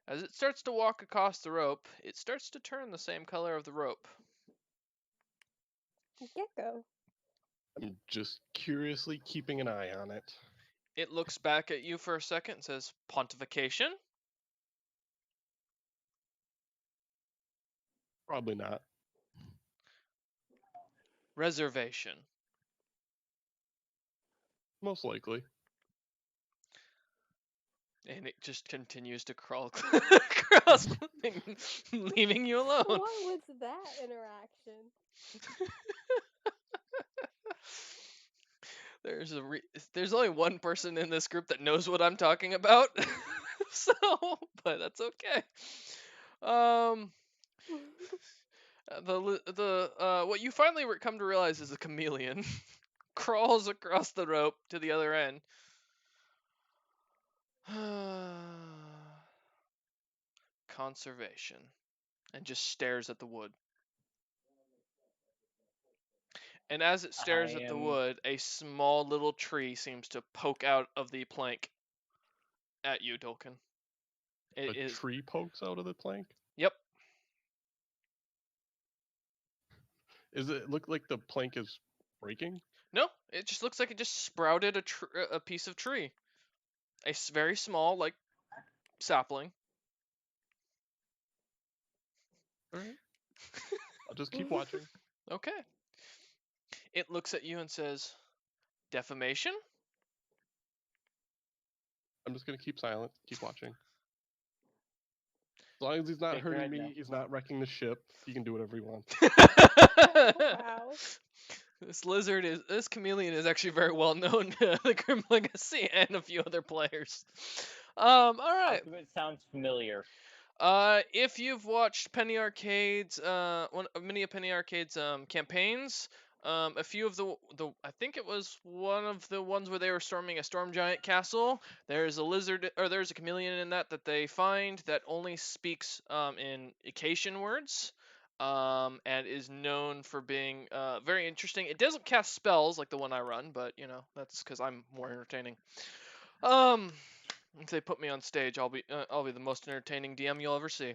Speaker 1: As it starts to walk across the rope, it starts to turn the same color of the rope.
Speaker 3: Gecko.
Speaker 4: I'm just curiously keeping an eye on it.
Speaker 1: It looks back at you for a second and says, "Pontification?"
Speaker 4: Probably not.
Speaker 1: "Reservation."
Speaker 4: Most likely.
Speaker 1: And it just continues to crawl across, leaving you alone.
Speaker 3: What was that interaction?
Speaker 1: There's only one person in this group that knows what I'm talking about, so but that's okay. What you finally come to realize is a chameleon crawls across the rope to the other end. Conservation, and just stares at the wood. And as it stares at the wood, a small little tree seems to poke out of the plank at you, Dolkin.
Speaker 4: A tree pokes out of the plank?
Speaker 1: Yep.
Speaker 4: Does it look like the plank is breaking?
Speaker 1: No, it just looks like it just sprouted a piece of tree. A very small, like, sapling.
Speaker 4: Alright. I'll just keep watching.
Speaker 1: Okay. It looks at you and says, "Defamation?"
Speaker 4: I'm just gonna keep silent, keep watching. As long as he's not
Speaker 6: Take your
Speaker 4: hurting
Speaker 6: head
Speaker 4: me,
Speaker 6: now.
Speaker 4: he's not wrecking the ship, he can do whatever he wants.
Speaker 3: Wow.
Speaker 1: This chameleon is actually very well known to the Grim Legacy and a few other players. All right.
Speaker 6: It sounds familiar.
Speaker 1: If you've watched Penny Arcade's many of Penny Arcade's campaigns, a few of the I think it was one of the ones where they were storming a storm giant castle. There's a lizard, or there's a chameleon in that they find that only speaks in Acacian words. And is known for being very interesting. It doesn't cast spells like the one I run, but you know that's because I'm more entertaining. If they put me on stage, I'll be the most entertaining DM you'll ever see.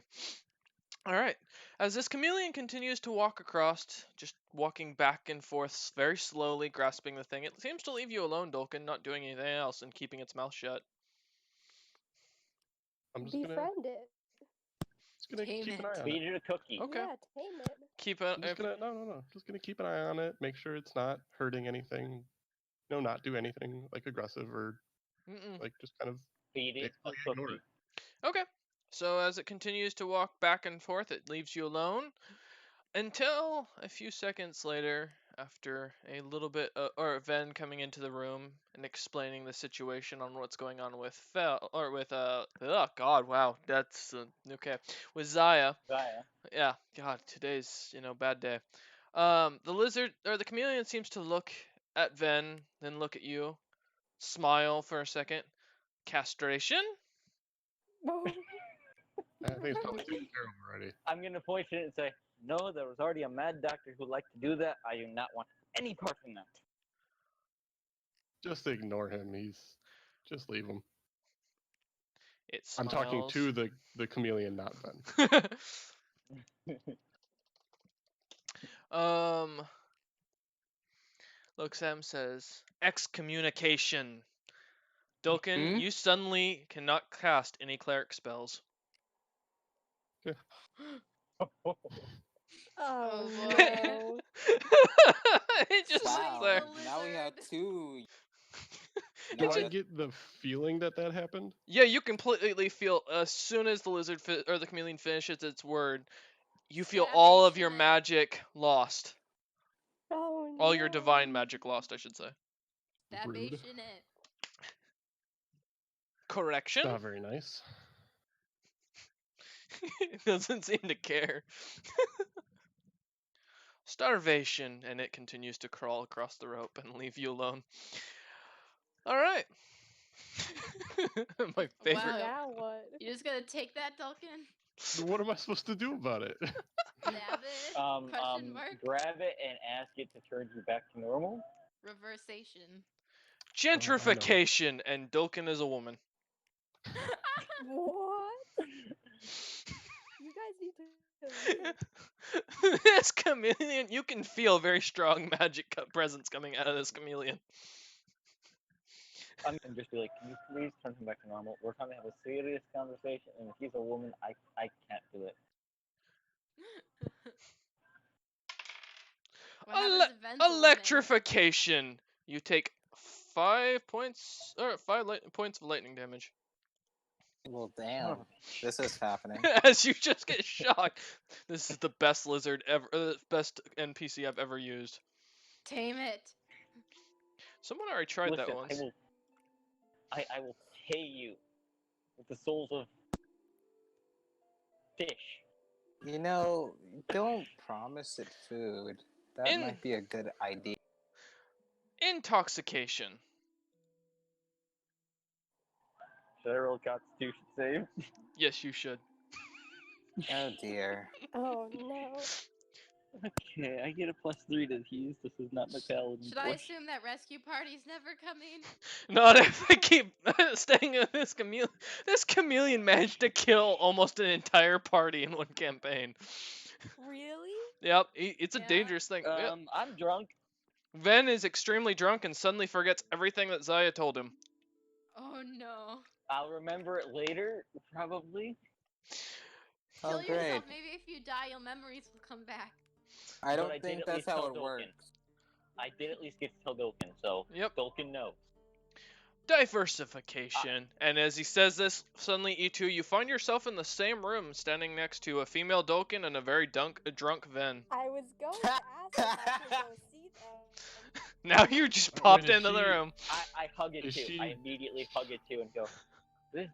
Speaker 1: All right. As this chameleon continues to walk across, just walking back and forth very slowly, grasping the thing, it seems to leave you alone, Dolkin, not doing anything else and keeping its mouth shut.
Speaker 4: I'm just gonna
Speaker 3: Befriend it.
Speaker 2: Tame
Speaker 4: keep an
Speaker 2: it.
Speaker 4: eye on
Speaker 6: Feed
Speaker 4: it.
Speaker 6: it a cookie.
Speaker 1: Okay.
Speaker 3: Yeah, tame it.
Speaker 4: I'm just gonna keep an eye on it, make sure it's not hurting anything. No, not do anything like aggressive or like just kind of
Speaker 6: Feed it a
Speaker 4: basically ignore
Speaker 6: cookie.
Speaker 4: it.
Speaker 1: Okay. So as it continues to walk back and forth, it leaves you alone until a few seconds later, after a little bit, or Ven coming into the room and explaining the situation on what's going on with oh God, wow, that's okay, with Zaya.
Speaker 6: Zaya.
Speaker 1: Yeah, God, today's bad day. The chameleon seems to look at Ven, then look at you, smile for a second. Castration?
Speaker 4: I think it's probably taken care of already.
Speaker 6: I'm gonna point at it and say, no, there was already a mad doctor who liked to do that. I do not want any part in that.
Speaker 4: Just ignore him. Just leave him.
Speaker 1: It
Speaker 4: I'm
Speaker 1: smiles.
Speaker 4: talking to the chameleon, not Ben.
Speaker 1: Looks at him, says, "Excommunication. Dolkin, you suddenly cannot cast any cleric spells."
Speaker 3: Oh
Speaker 2: boy.
Speaker 3: no.
Speaker 1: It just sits
Speaker 5: Wow.
Speaker 1: there.
Speaker 5: Now we have two.
Speaker 4: Do
Speaker 5: Now
Speaker 4: I
Speaker 5: we-
Speaker 4: get the feeling that happened?
Speaker 1: Yeah, you completely feel as soon as the lizard or the chameleon finishes its word, you feel all of your
Speaker 2: Starvation it.
Speaker 1: magic lost.
Speaker 3: Oh
Speaker 1: All your
Speaker 3: no.
Speaker 1: divine magic lost, I should say.
Speaker 2: Stabation it.
Speaker 1: Correction?
Speaker 4: Not very nice.
Speaker 1: It doesn't seem to care. Starvation, and it continues to crawl across the rope and leave you alone. All right. My favorite.
Speaker 2: Wow.
Speaker 3: Now what?
Speaker 2: You just gonna take that, Dulkin?
Speaker 4: What am I supposed to do about it?
Speaker 2: Stab it? Question mark?
Speaker 6: Grab it and ask it to turn you back to normal.
Speaker 2: Reversation.
Speaker 1: Gentrification, and Dulkin is a woman.
Speaker 3: What? You guys need to leave.
Speaker 1: This chameleon, you can feel very strong magic presence coming out of this chameleon.
Speaker 6: I'm gonna just be like, can you please turn him back to normal? We're trying to have a serious conversation, and if he's a woman, I can't do it.
Speaker 2: What happens if Ven's a woman?
Speaker 1: Electrification. You take 5 points or 5 points of lightning damage.
Speaker 5: Well, damn. This is happening.
Speaker 1: As you just get shocked. This is the best lizard ever, best NPC I've ever used.
Speaker 2: Tame it.
Speaker 1: Someone already tried
Speaker 6: Listen,
Speaker 1: that once.
Speaker 6: I will pay you with the souls of fish.
Speaker 5: You know, don't promise it food. That might be a good idea.
Speaker 1: Intoxication.
Speaker 6: Should I roll Constitution save?
Speaker 1: Yes, you should.
Speaker 5: Oh dear.
Speaker 3: Oh no.
Speaker 6: Okay, I get a +3 to these. This is not my paladin.
Speaker 2: Should I assume that rescue party's never coming?
Speaker 1: Not if I keep staying with this chameleon. This chameleon managed to kill almost an entire party in one campaign.
Speaker 3: Really?
Speaker 1: Yep, it's a
Speaker 2: Yeah.
Speaker 1: dangerous thing. Yep.
Speaker 6: I'm drunk.
Speaker 1: Ven is extremely drunk and suddenly forgets everything that Zaya told him.
Speaker 2: Oh no.
Speaker 6: I'll remember it later, probably.
Speaker 2: Kill
Speaker 5: Oh great.
Speaker 2: yourself. Maybe if you die, your memories will come back.
Speaker 5: I
Speaker 6: But
Speaker 5: don't
Speaker 6: I did
Speaker 5: think
Speaker 6: at
Speaker 5: that's
Speaker 6: least
Speaker 5: how
Speaker 6: tell
Speaker 5: it
Speaker 6: Dulkin.
Speaker 5: works.
Speaker 6: I did at least get to tell Dulkin, so
Speaker 1: Yep.
Speaker 6: Dulkin knows.
Speaker 1: Diversification. And as he says this, suddenly E2, you find yourself in the same room, standing next to a female Dulkin and a very drunk Ven.
Speaker 3: I was going to ask if I could go see them.
Speaker 1: Now you just
Speaker 4: Wait,
Speaker 1: popped
Speaker 4: is
Speaker 1: into the
Speaker 4: she-
Speaker 1: room.
Speaker 6: I hug it
Speaker 4: Is
Speaker 6: too.
Speaker 4: she-
Speaker 6: I immediately hug it too and go, this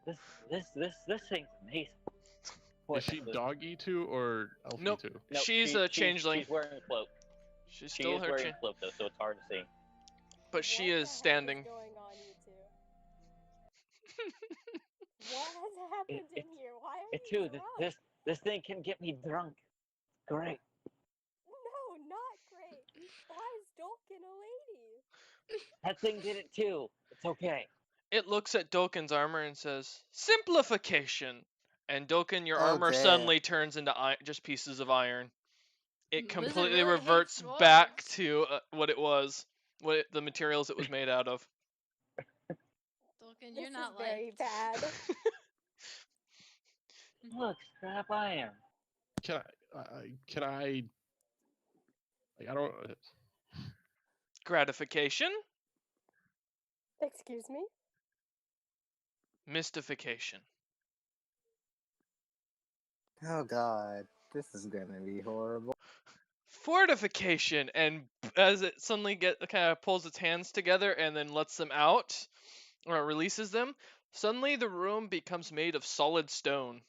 Speaker 6: thing's amazing.
Speaker 4: Is she dog E2 or elf
Speaker 1: Nope.
Speaker 4: E2?
Speaker 6: No,
Speaker 1: She's a changeling.
Speaker 6: She's wearing a cloak.
Speaker 1: She's
Speaker 6: She
Speaker 1: still
Speaker 6: is
Speaker 1: her
Speaker 6: wearing a cloak though, so it's hard to see.
Speaker 1: but she
Speaker 3: What the
Speaker 1: is
Speaker 3: heck
Speaker 1: standing.
Speaker 3: Is going on, you two? What has happened
Speaker 6: It-
Speaker 3: in here? Why are
Speaker 6: It
Speaker 3: you
Speaker 6: too.
Speaker 3: drunk?
Speaker 6: This thing can get me drunk. Great.
Speaker 3: No, not great. Why is Dulkin a lady?
Speaker 6: That thing did it too. It's okay.
Speaker 1: It looks at Dulkin's armor and says, "Simplification." And Dulkin, your
Speaker 5: Oh,
Speaker 1: armor
Speaker 5: damn.
Speaker 1: suddenly turns into just pieces of iron. It
Speaker 2: Lizard
Speaker 1: completely
Speaker 2: really
Speaker 1: reverts
Speaker 2: hates
Speaker 1: back
Speaker 2: dwarves.
Speaker 1: to what it was, the materials it was made out of.
Speaker 2: Dulkin,
Speaker 3: This
Speaker 2: you're not
Speaker 3: is very
Speaker 2: liked.
Speaker 3: bad.
Speaker 6: Look, scrap iron.
Speaker 4: Can I? Like, I don't.
Speaker 1: Gratification,
Speaker 3: Excuse me?
Speaker 1: mystification.
Speaker 5: Oh god. This is gonna be horrible.
Speaker 1: Fortification, and as it suddenly kind of pulls its hands together and then lets them out, or releases them, suddenly the room becomes made of solid stone,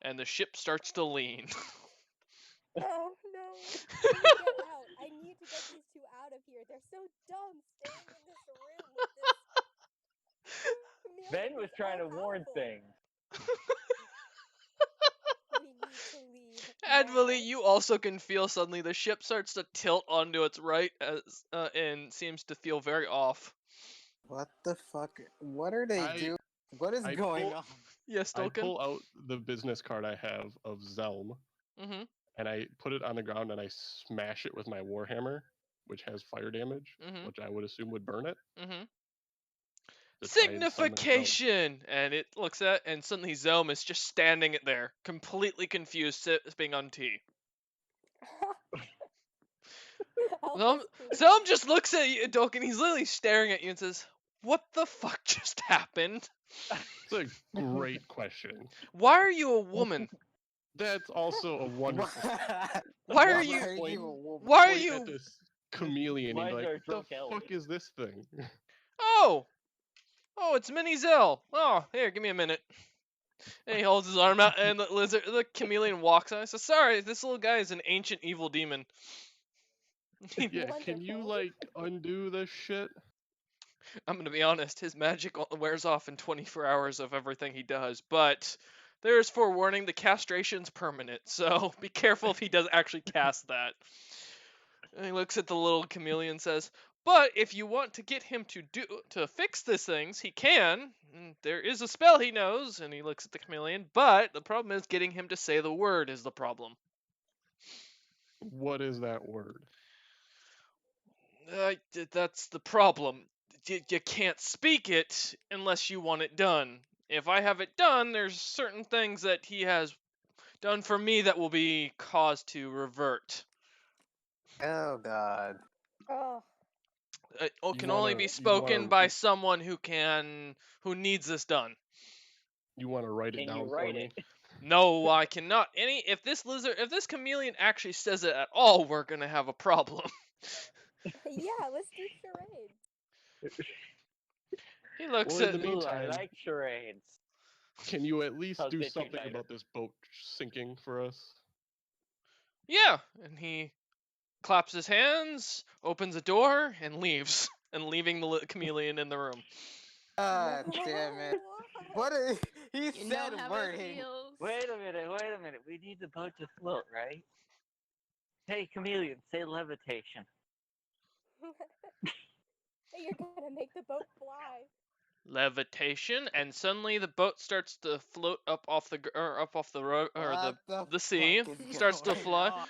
Speaker 1: and the ship starts to lean.
Speaker 3: Oh no. I need to get out. I need to get these two out of here. They're so dumb staying in this room with this.
Speaker 6: Ben was trying to warn things.
Speaker 3: We need to leave.
Speaker 1: Advali,
Speaker 3: now.
Speaker 1: you also can feel suddenly the ship starts to tilt onto its right and seems to feel very off.
Speaker 5: What the fuck? What are they
Speaker 4: I-
Speaker 5: doing? What is
Speaker 4: I
Speaker 5: going
Speaker 4: pull-
Speaker 5: on?
Speaker 1: Yes,
Speaker 4: I
Speaker 1: Tolkien?
Speaker 4: pull out the business card I have of Zelm,
Speaker 1: Mm-hmm.
Speaker 4: and I put it on the ground and I smash it with my warhammer, which has fire damage,
Speaker 1: Mhm.
Speaker 4: which I would assume would burn it.
Speaker 1: Mm-hmm.
Speaker 4: to try and summon Zelm.
Speaker 1: Signification! And it looks at, and suddenly Zelm is just standing there, completely confused, being on T. Zelm, Zelm just looks at you, Tolkien, he's literally staring at you and says, "What the fuck just happened?
Speaker 4: It's a great question.
Speaker 1: Why are you a woman?
Speaker 4: That's also a wonderful.
Speaker 1: Why are
Speaker 5: Why
Speaker 1: you?
Speaker 5: are
Speaker 4: point-
Speaker 5: you a woman?
Speaker 1: Why are
Speaker 4: Point
Speaker 1: you?
Speaker 4: at this chameleon?
Speaker 6: Why
Speaker 4: And
Speaker 6: is
Speaker 4: be
Speaker 6: there a
Speaker 4: like, what
Speaker 6: drunk
Speaker 4: the fuck
Speaker 6: elf?"
Speaker 4: is this thing?
Speaker 1: Oh, it's Mini Zell. Oh, here, give me a minute." And he holds his arm out, and the chameleon walks on. I says, "Sorry, this little guy is an ancient evil demon."
Speaker 4: Yeah, can you
Speaker 3: Wonderful.
Speaker 4: like undo this shit?
Speaker 1: I'm gonna be honest, his magic wears off in 24 hours of everything he does, but there's forewarning, the castration's permanent, so be careful if he does actually cast that. And he looks at the little chameleon and says, but if you want to get him to fix these things, he can. There is a spell he knows, and he looks at the chameleon, but the problem is getting him to say the word is the problem.
Speaker 4: What is that word?
Speaker 1: That's the problem. You can't speak it unless you want it done. If I have it done, there's certain things that he has done for me that will be caused to revert.
Speaker 5: Oh God.
Speaker 3: Oh,
Speaker 1: It can
Speaker 4: wanna-
Speaker 1: only be
Speaker 4: you
Speaker 1: spoken
Speaker 4: wanna-
Speaker 1: by someone who needs this done.
Speaker 4: You want to write it
Speaker 6: Can
Speaker 4: down
Speaker 6: you write
Speaker 4: for me?
Speaker 6: it?
Speaker 1: No, I cannot. If this chameleon actually says it at all, we're gonna have a problem.
Speaker 3: yeah, let's do charades.
Speaker 1: He looks
Speaker 4: Well, in
Speaker 1: at
Speaker 4: the
Speaker 6: Ooh, I
Speaker 4: meantime,
Speaker 6: like charades.
Speaker 4: can you at least
Speaker 6: I'll
Speaker 4: do
Speaker 6: get you,
Speaker 4: something
Speaker 6: Diner.
Speaker 4: about this boat sinking for us?
Speaker 1: yeah, and he claps his hands, opens a door, and leaves, and leaving the chameleon in the room.
Speaker 5: God damn it.
Speaker 3: Why?
Speaker 5: What is, he
Speaker 2: You
Speaker 5: said
Speaker 2: know how
Speaker 5: word.
Speaker 2: it
Speaker 5: He,
Speaker 2: feels.
Speaker 6: Wait a minute. We need the boat to float, right? Hey, chameleon, say levitation.
Speaker 3: You're gonna make the boat fly.
Speaker 1: Levitation, and suddenly the boat starts to float up off the road or
Speaker 5: what
Speaker 1: the sea.
Speaker 5: fuck is
Speaker 1: Starts to
Speaker 5: going
Speaker 1: fly.
Speaker 5: on?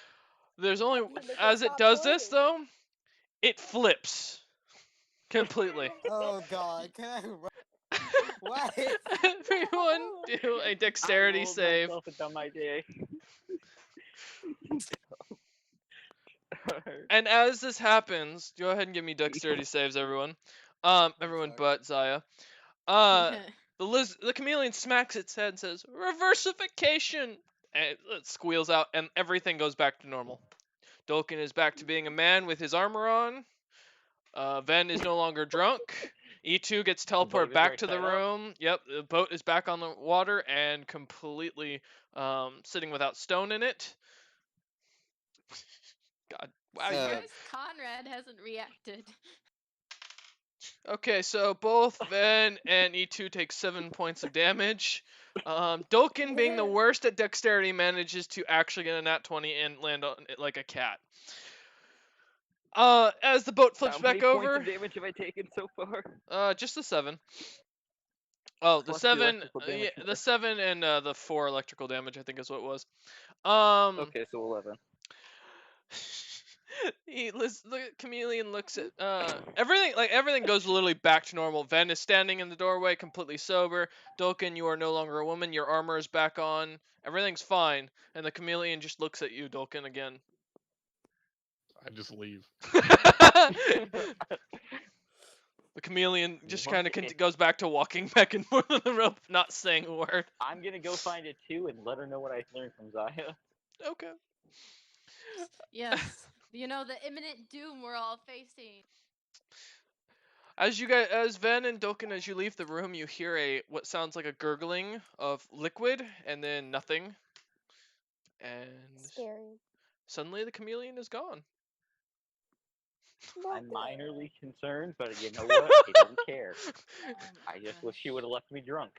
Speaker 1: There's
Speaker 3: How
Speaker 1: only
Speaker 3: do you make it
Speaker 1: as it
Speaker 3: stop
Speaker 1: does this
Speaker 3: floating?
Speaker 1: though, it flips completely.
Speaker 5: Oh God, can I run? What?
Speaker 1: Everyone do a dexterity
Speaker 6: I rolled
Speaker 1: save.
Speaker 6: myself a dumb idea.
Speaker 1: And as this happens, go ahead and give me dexterity saves, everyone. Everyone
Speaker 5: sorry.
Speaker 1: but Zaya. The chameleon smacks its head and says, "Reversification!" And it squeals out, and everything goes back to normal. Dolkin is back to being a man with his armor on. Ven is no longer drunk. E2 gets
Speaker 6: boat
Speaker 1: teleported
Speaker 6: was
Speaker 1: back to the
Speaker 6: right side up.
Speaker 1: room. Yep, the boat is back on the water and completely sitting without stone in it. God, wow. You guys.
Speaker 2: Surprised Conrad hasn't reacted.
Speaker 1: Okay, so both Ven and E2 take 7 points of damage. Dolkin, being the worst at dexterity, manages to actually get a nat 20 and land on it like a cat. As the boat flips
Speaker 6: How many
Speaker 1: back
Speaker 6: points
Speaker 1: over,
Speaker 6: of damage have I taken so far?
Speaker 1: just the 7. Oh, the
Speaker 6: Plus
Speaker 1: 7,
Speaker 6: electrical damage
Speaker 1: yeah,
Speaker 6: from
Speaker 1: the
Speaker 6: Earth.
Speaker 1: 7 and the 4 electrical damage, I think is what it was.
Speaker 6: Okay, so 11.
Speaker 1: The chameleon looks at everything goes literally back to normal. Ven is standing in the doorway, completely sober. Dolkin, you are no longer a woman. Your armor is back on. Everything's fine, and the chameleon just looks at you, Dolkin, again.
Speaker 4: I just leave.
Speaker 1: The chameleon just kind
Speaker 6: Okay.
Speaker 1: of goes back to walking back and forth on the rope, not saying a word.
Speaker 6: I'm gonna go find it too and let her know what I learned from Zaya.
Speaker 1: Okay.
Speaker 2: Yes. You know, the imminent doom we're all facing.
Speaker 1: As Ven and Dolkin, as you leave the room, you hear what sounds like a gurgling of liquid, and then nothing. And
Speaker 3: Scary.
Speaker 1: suddenly the chameleon is gone.
Speaker 6: I'm minorly concerned, but you know what? I don't care. I just wish she would have left me drunk.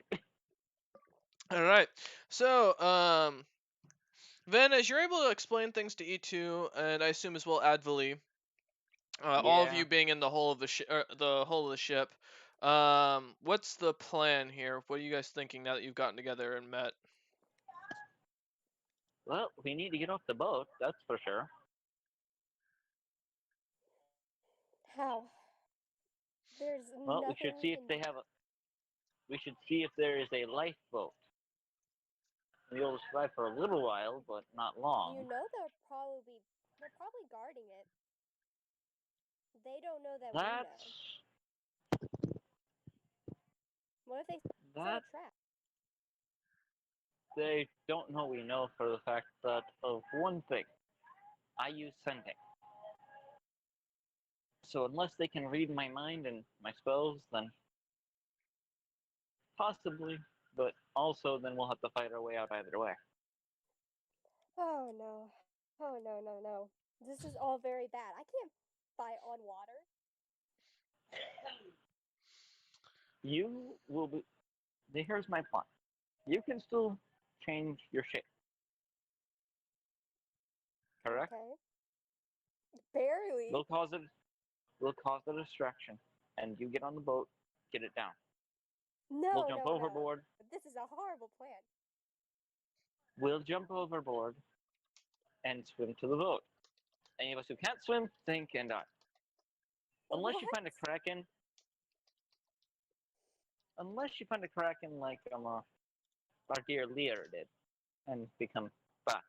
Speaker 1: All right. So, Ven, as you're able to explain things to E2, and I assume as well Advali, all of
Speaker 6: Yeah.
Speaker 1: you being in the hull of the ship, what's the plan here? What are you guys thinking now that you've gotten together and met?
Speaker 6: Well, we need to get off the boat, that's for sure.
Speaker 3: How? There's
Speaker 6: Well, we
Speaker 3: nothing
Speaker 6: should see if
Speaker 3: can
Speaker 6: they
Speaker 3: do.
Speaker 6: have a. We should see if there is a lifeboat. We'll be able to survive for a little while, but not long.
Speaker 3: You know they're probably guarding it. They don't know that we know. What if they set a
Speaker 6: That
Speaker 3: trap?
Speaker 6: they don't know we know for the fact that of one thing. I use sending. So unless they can read my mind and my spells, then possibly, but also then we'll have to fight our way out either way.
Speaker 3: Oh no. Oh no. This is all very bad. I can't fight on water.
Speaker 6: You will be. Here's my plan. You can still change your shape, correct?
Speaker 3: Okay. Barely.
Speaker 6: We'll cause it. We'll cause a distraction, and you get on the boat, get it down.
Speaker 3: No,
Speaker 6: We'll jump
Speaker 3: no,
Speaker 6: overboard.
Speaker 3: no. This is a horrible plan.
Speaker 6: We'll jump overboard and swim to the boat. Any of us who can't swim, sink and die. Unless you find a kraken. Unless you find a kraken like our dear Lear did, and become fat.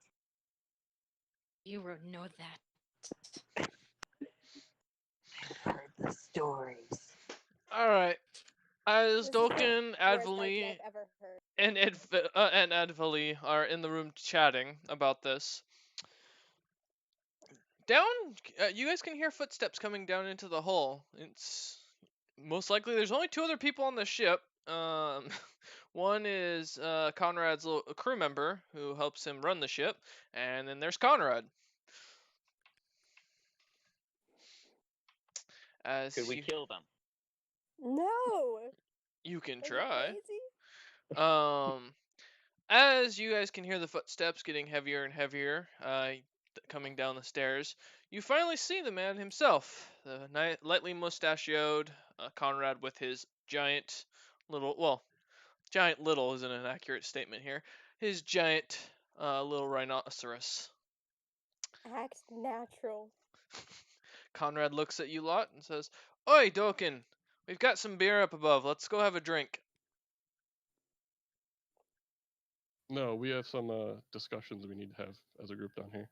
Speaker 2: You wrote know that.
Speaker 6: I've heard the stories.
Speaker 1: All right. As
Speaker 3: This is the
Speaker 1: Dolkin,
Speaker 3: worst idea
Speaker 1: Advali,
Speaker 3: I've ever heard.
Speaker 1: and Advali are in the room chatting about this, down, you guys can hear footsteps coming down into the hull. It's most likely there's only 2 other people on the ship. One is Conrad's crew member who helps him run the ship, and then there's Conrad. As
Speaker 6: Could we kill them?
Speaker 3: No.
Speaker 1: you can
Speaker 3: Are you
Speaker 1: try.
Speaker 3: crazy?
Speaker 1: As you guys can hear the footsteps getting heavier and heavier, coming down the stairs, you finally see the man himself, the lightly mustachioed Conrad with his giant little isn't an accurate statement here, his giant little rhinoceros.
Speaker 3: Act natural.
Speaker 1: Conrad looks at you lot and says, "Oi, Doken, we've got some beer up above. Let's go have a drink."
Speaker 4: No, we have some discussions we need to have as a group down here.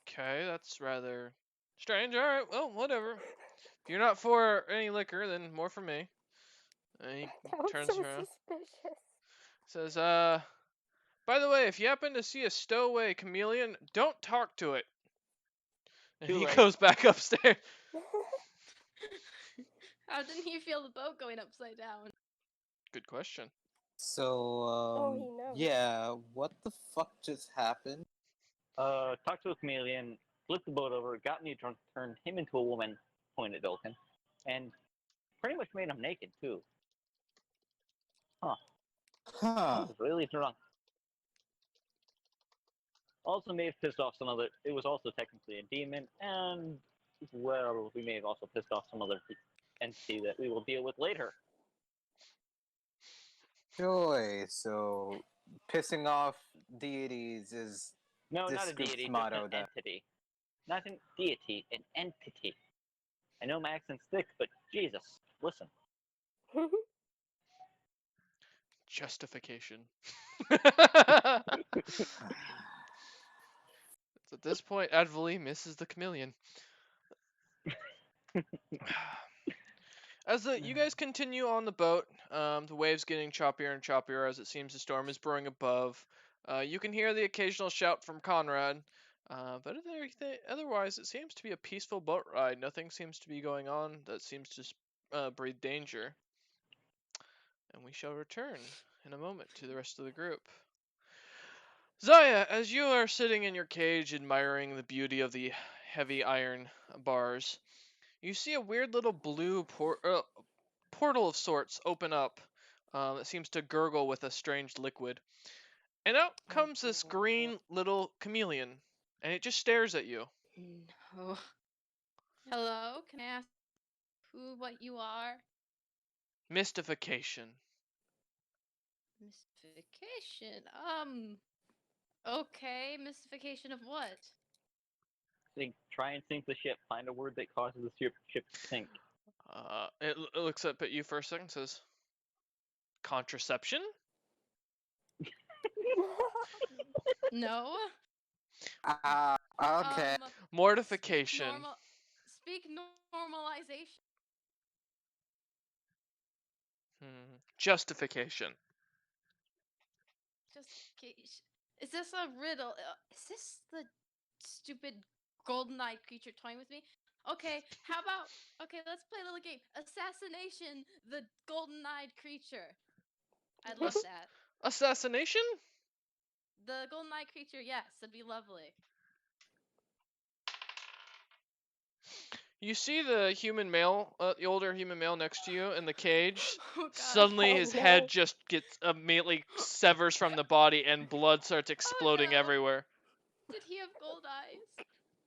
Speaker 1: Okay, that's rather strange. All right, well, whatever. If you're not for any liquor, then more for me. And he
Speaker 3: That was
Speaker 1: turns
Speaker 3: so
Speaker 1: around,
Speaker 3: suspicious.
Speaker 1: says, by the way, if you happen to see a stowaway chameleon, don't talk to it." And
Speaker 6: Too
Speaker 1: he
Speaker 6: late.
Speaker 1: goes back upstairs.
Speaker 2: How didn't he feel the boat going upside down?
Speaker 1: Good question.
Speaker 5: So,
Speaker 3: he knows.
Speaker 5: yeah, what the fuck just happened?
Speaker 6: Talked to a chameleon, flipped the boat over, got me drunk, turned him into a woman, pointed at Dolkin, and pretty much made him naked too. I
Speaker 5: Huh.
Speaker 6: was really drunk. Also may have pissed off some other. It was also technically a demon, and well, we may have also pissed off some other entity that we will deal with later.
Speaker 5: Joy, so pissing off deities is
Speaker 6: No,
Speaker 5: this
Speaker 6: not a
Speaker 5: group's
Speaker 6: deity, just
Speaker 5: motto
Speaker 6: an
Speaker 5: then.
Speaker 6: entity. Not a deity, an entity. I know my accent's thick, but Jesus, listen.
Speaker 1: Justification. At this point, Advali misses the chameleon. As you guys continue on the boat, the waves getting choppier and choppier as it seems the storm is brewing above. You can hear the occasional shout from Conrad, but otherwise it seems to be a peaceful boat ride. Nothing seems to be going on that seems to breathe danger. And we shall return in a moment to the rest of the group. Zaya, as you are sitting in your cage admiring the beauty of the heavy iron bars, you see a weird little blue portal of sorts open up that seems to gurgle with a strange liquid. And out comes this green little chameleon, and it just stares at you.
Speaker 2: No. Hello, can I ask what you are?
Speaker 1: Mystification.
Speaker 2: Mystification. Okay, mystification of what?
Speaker 6: Try and sink the ship. Find a word that causes the ship to sink.
Speaker 1: It looks up at you for a second and says, "Contraception?"
Speaker 2: No.
Speaker 5: Okay.
Speaker 1: Mortification.
Speaker 2: Speak normalization.
Speaker 1: Justification.
Speaker 2: Justification. Is this a riddle? Is this the stupid golden-eyed creature toying with me? Okay, how about... Okay, let's play a little game. Assassination, the golden-eyed creature. I'd love that.
Speaker 1: Assassination?
Speaker 2: The golden-eyed creature, yes, that'd be lovely.
Speaker 1: You see the human male, the older human male next to you in the cage.
Speaker 2: Oh god.
Speaker 1: Suddenly,
Speaker 3: Oh,
Speaker 1: his
Speaker 3: no.
Speaker 1: head just gets immediately severs from the body, and blood starts exploding
Speaker 2: no.
Speaker 1: everywhere.
Speaker 2: Did he have gold eyes?